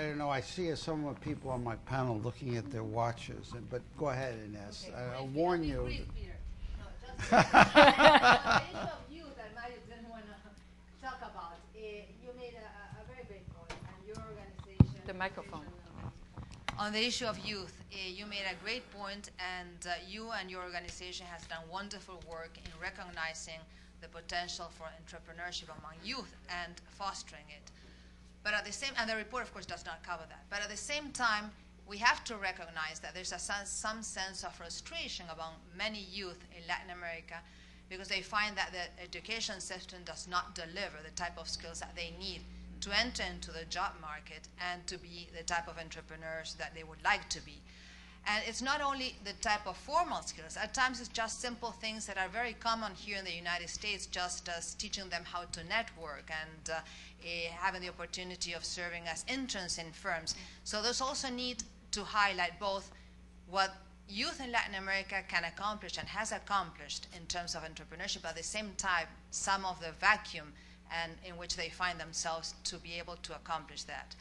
don't know, I see some of the people on my panel looking at their watches, but go ahead, Ines. Okay, I'll warn you. Brief, Peter. No, just the issue of youth that Mario didn't want to talk about. You made a very great point, and your organization... The microphone. On the issue of youth, you made a great point, and you and your organization has done wonderful work in recognizing the potential for entrepreneurship among youth and fostering it. But at the same, and the report, of course, does not cover that. But at the same time, we have to recognize that there's some sense of frustration among many youth in Latin America because they find that the education system does not deliver the type of skills that they need to enter into the job market and to be the type of entrepreneurs that they would like to be. And it's not only the type of formal skills. At times it's just simple things that are very common here in the United States, just as teaching them how to network and having the opportunity of serving as interns in firms. So there's also need to highlight both what youth in Latin America can accomplish and has accomplished in terms of entrepreneurship, but at the same time, some of the vacuum and in which they find themselves to be able to accomplish that.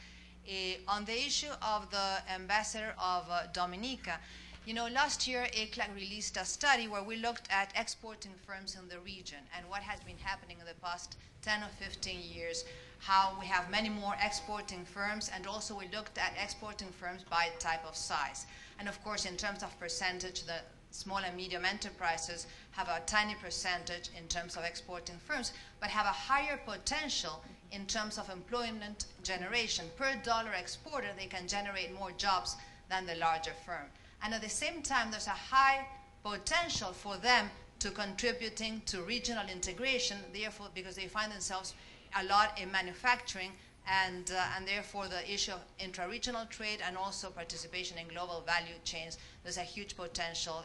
On the issue of the ambassador of Dominica, you know, last year ECLAC released a study where we looked at exporting firms in the region and what has been happening in the past 10 or 15 years, how we have many more exporting firms, and also we looked at exporting firms by type of size. And of course, in terms of percentage, the small and medium enterprises have a tiny percentage in terms of exporting firms, but have a higher potential in terms of employment generation. Per dollar exported, they can generate more jobs than the larger firm. And at the same time, there's a high potential for them to contributing to regional integration, therefore, because they find themselves a lot in manufacturing, and therefore the issue of intra-regional trade and also participation in global value chains, there's a huge potential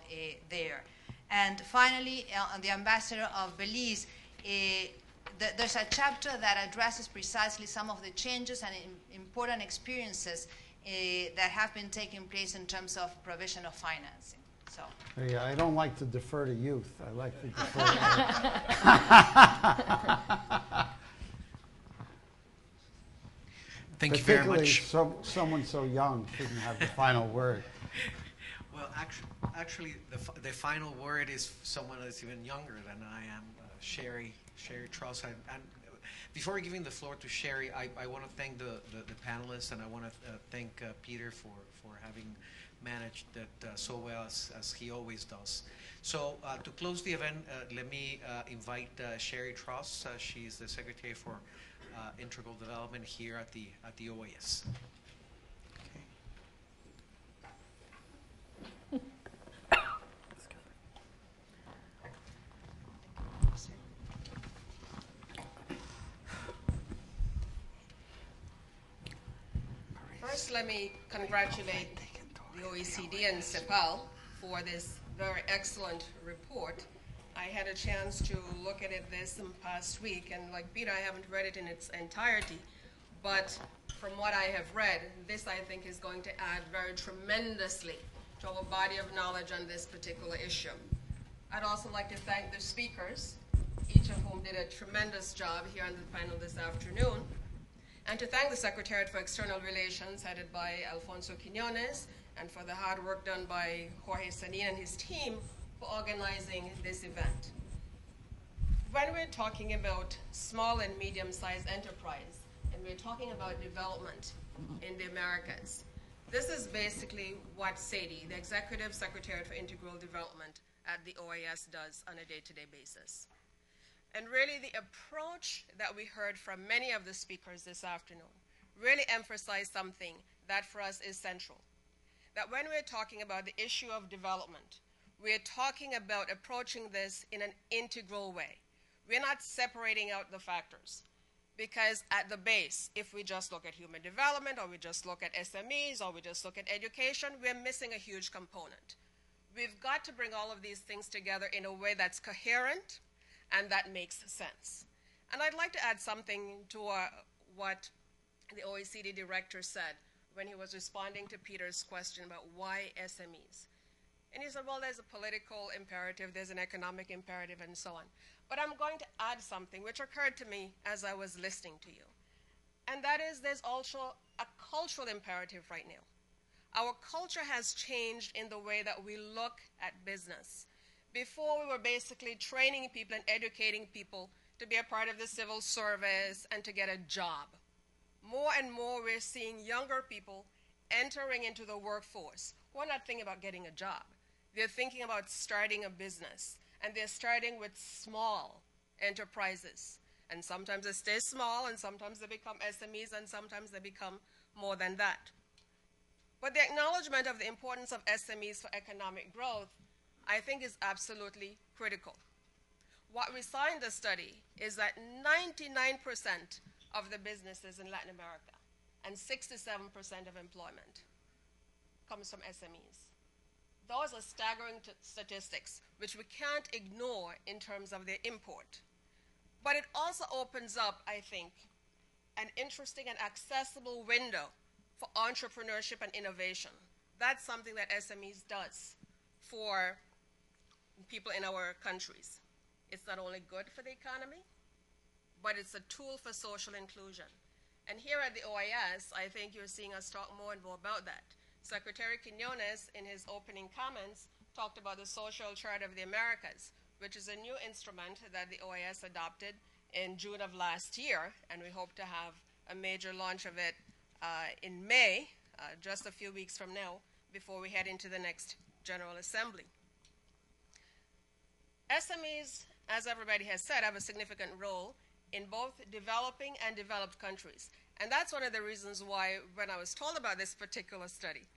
there. And finally, on the ambassador of Belize, there's a chapter that addresses precisely some of the changes and important experiences that have been taking place in terms of provision of financing. So. Yeah, I don't like to defer to youth. I like to defer to Thank you very much. Particularly someone so young shouldn't have the final word. Well, actually, the final word is someone that's even younger than I am, Sherry Truss. And before giving the floor to Sherry, I want to thank the panelists balanced, and I want to thank Peter for having managed that so well as he always does. So to close the event, let me invite Sherry Truss. She's the Secretary for Integral Development here at the OAS. First, let me congratulate the OECD and CEPAL for this very excellent report. I had a chance to look at it this past week, and like Peter, I haven't read it in its entirety, but from what I have read, this I think is going to add very tremendously to our body of knowledge on this particular issue. I'd also like to thank the speakers, each of whom did a tremendous job here on the panel this afternoon, and to thank the Secretariat for External Relations, headed by Alfonso Quiñones, and for the hard work done by Jorge Sanin and his team for organizing this event. When we're talking about small and medium-sized enterprise, and we're talking about development in the Americas, this is basically what SEDI, the Executive Secretariat for Integral Development at the OAS, does on a day-to-day basis. And really the approach that we heard from many of the speakers this afternoon really emphasized something that for us is central. That when we're talking about the issue of development, we're talking about approaching this in an integral way. We're not separating out the factors. Because at the base, if we just look at human development, or we just look at SMEs, or we just look at education, we're missing a huge component. We've got to bring all of these things together in a way that's coherent and that makes sense. And I'd like to add something to what the OECD director said when he was responding to Peter's question about why SMEs. And he said, well, there's a political imperative, there's an economic imperative, and so on. But I'm going to add something which occurred to me as I was listening to you. And that is there's also a cultural imperative right now. Our culture has changed in the way that we look at business. Before, we were basically training people and educating people to be a part of the civil service and to get a job. More and more, we're seeing younger people entering into the workforce who are not thinking about getting a job. They're thinking about starting a business, and they're starting with small enterprises. And sometimes they stay small, and sometimes they become SMEs, and sometimes they become more than that. But the acknowledgement of the importance of SMEs for economic growth, I think, is absolutely critical. What we saw in the study is that 99% of the businesses in Latin America and 67% of employment comes from SMEs. Those are staggering statistics, which we can't ignore in terms of their import. But it also opens up, I think, an interesting and accessible window for entrepreneurship and innovation. That's something that SMEs does for people in our countries. It's not only good for the economy, but it's a tool for social inclusion. And here at the OAS, I think you're seeing us talk more and more about that. Secretary Quiñones, in his opening comments, talked about the Social Charter of the Americas, which is a new instrument that the OAS adopted in June of last year, and we hope to have a major launch of it in May, just a few weeks from now, before we head into the next General Assembly. SMEs, as everybody has said, have a significant role in both developing and developed countries. And that's one of the reasons why, when I was told about this particular study,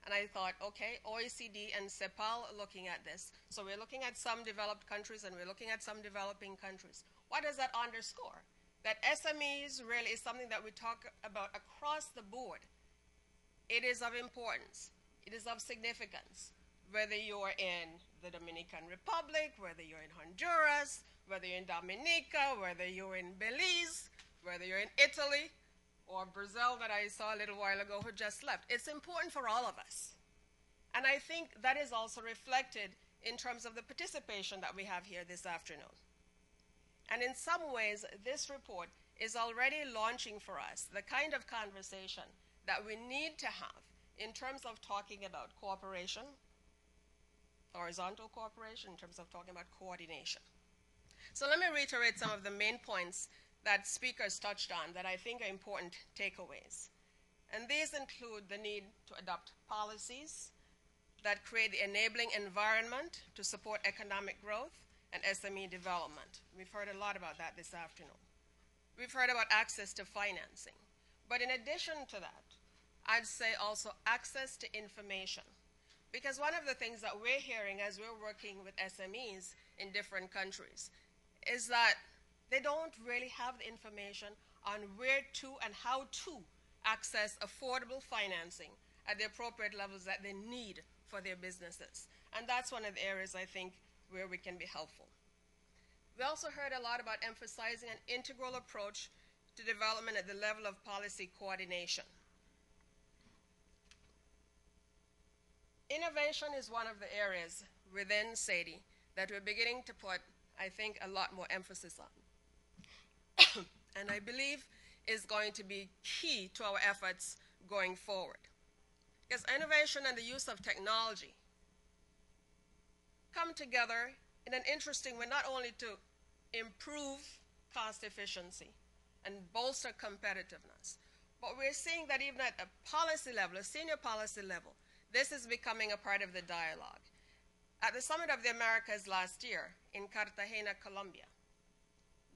and I thought, okay, OECD and CEPAL looking at this. So we're looking at some developed countries and we're looking at some developing countries. What does that underscore? That SMEs really is something that we talk about across the board. It is of importance. It is of significance. Whether you're in the Dominican Republic, whether you're in Honduras, whether you're in Dominica, whether you're in Belize, whether you're in Italy, or Brazil that I saw a little while ago who just left. It's important for all of us. And I think that is also reflected in terms of the participation that we have here this afternoon. And in some ways, this report is already launching for us the kind of conversation that we need to have in terms of talking about cooperation, horizontal cooperation, in terms of talking about coordination. So let me reiterate some of the main points that speakers touched on that I think are important takeaways. And these include the need to adopt policies that create the enabling environment to support economic growth and SME development. We've heard a lot about that this afternoon. We've heard about access to financing. But in addition to that, I'd say also access to information. Because one of the things that we're hearing as we're working with SMEs in different countries is that they don't really have the information on where to and how to access affordable financing at the appropriate levels that they need for their businesses. And that's one of the areas I think where we can be helpful. We also heard a lot about emphasizing an integral approach to development at the level of policy coordination. Innovation is one of the areas within SADE that we're beginning to put, I think, a lot more emphasis on. And I believe is going to be key to our efforts going forward. Because innovation and the use of technology come together in an interesting way, not only to improve cost efficiency and bolster competitiveness, but we're seeing that even at a policy level, a senior policy level, this is becoming a part of the dialogue. At the Summit of the Americas last year in Cartagena, Colombia,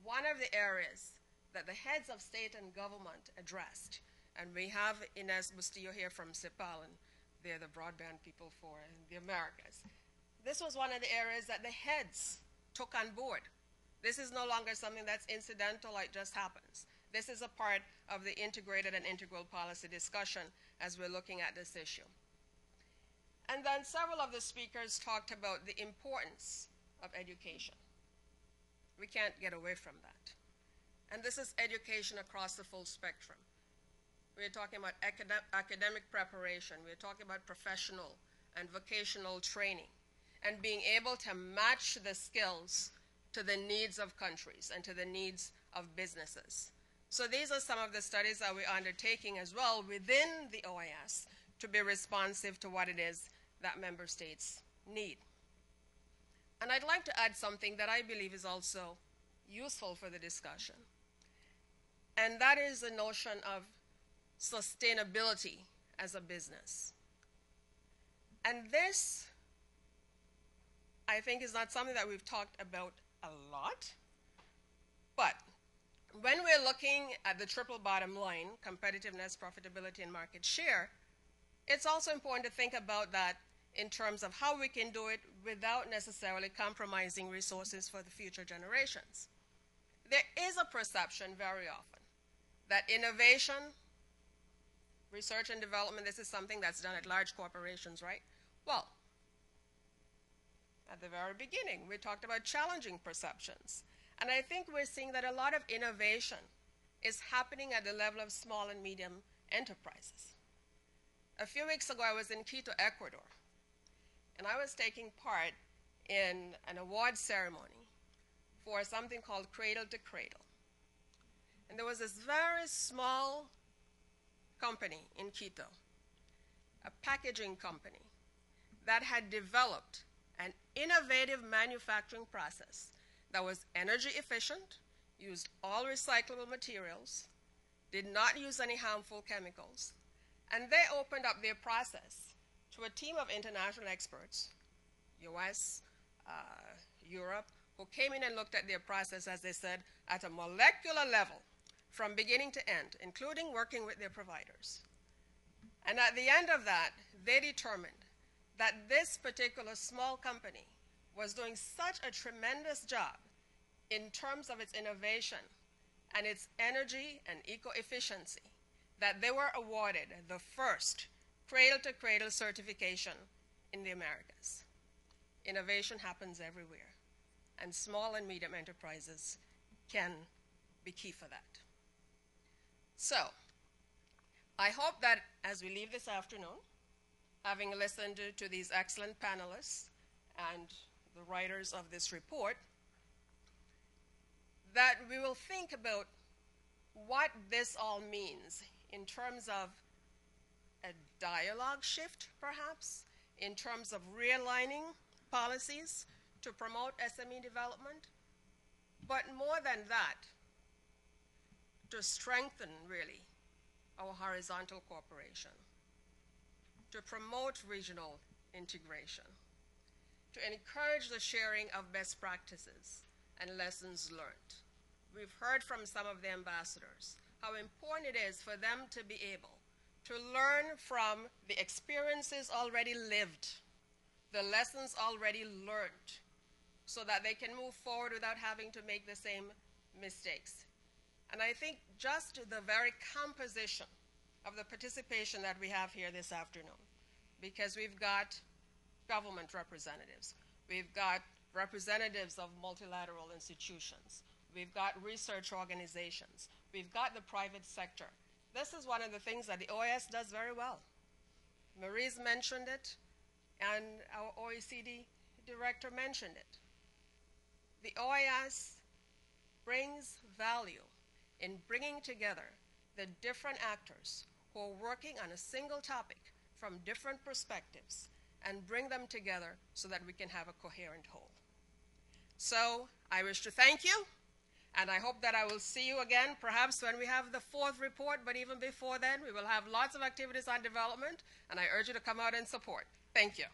one of the areas that the heads of state and government addressed, and we have Inez Bustillo here from CEPAL, and they're the broadband people for the Americas. This was one of the areas that the heads took on board. This is no longer something that's incidental, like just happens. This is a part of the integrated and integral policy discussion as we're looking at this issue. And then several of the speakers talked about the importance of education. We can't get away from that. And this is education across the full spectrum. We're talking about academic preparation. We're talking about professional and vocational training and being able to match the skills to the needs of countries and to the needs of businesses. So these are some of the studies that we're undertaking as well within the OAS to be responsive to what it is that member states need. And I'd like to add something that I believe is also useful for the discussion. And that is the notion of sustainability as a business. And this, I think, is not something that we've talked about a lot. But when we're looking at the triple bottom line, competitiveness, profitability, and market share, it's also important to think about that in terms of how we can do it without necessarily compromising resources for the future generations. There is a perception very often that innovation, research and development, this is something that's done at large corporations, right? Well, at the very beginning, we talked about challenging perceptions. And I think we're seeing that a lot of innovation is happening at the level of small and medium enterprises. A few weeks ago, I was in Quito, Ecuador, and I was taking part in an award ceremony for something called Cradle to Cradle. And there was this very small company in Quito, a packaging company, that had developed an innovative manufacturing process that was energy efficient, used all recyclable materials, did not use any harmful chemicals, and they opened up their process to a team of international experts, US, Europe, who came in and looked at their process, as they said, at a molecular level, from beginning to end, including working with their providers. And at the end of that, they determined that this particular small company was doing such a tremendous job in terms of its innovation and its energy and eco-efficiency that they were awarded the first cradle-to-cradle certification in the Americas. Innovation happens everywhere, and small and medium enterprises can be key for that. So, I hope that as we leave this afternoon, having listened to these excellent panelists and the writers of this report, that we will think about what this all means in terms of a dialogue shift, perhaps, in terms of realigning policies to promote SME development, but more than that, to strengthen, really, our horizontal cooperation, to promote regional integration, to encourage the sharing of best practices and lessons learned. We've heard from some of the ambassadors how important it is for them to be able to learn from the experiences already lived, the lessons already learned, so that they can move forward without having to make the same mistakes. And I think just the very composition of the participation that we have here this afternoon, because we've got government representatives, we've got representatives of multilateral institutions, we've got research organizations, we've got the private sector. This is one of the things that the OAS does very well. Marie's mentioned it, and our OECD director mentioned it. The OAS brings value in bringing together the different actors who are working on a single topic from different perspectives and bring them together so that we can have a coherent whole. So I wish to thank you, and I hope that I will see you again, perhaps when we have the 4th report, but even before then, we will have lots of activities on development, and I urge you to come out and support. Thank you.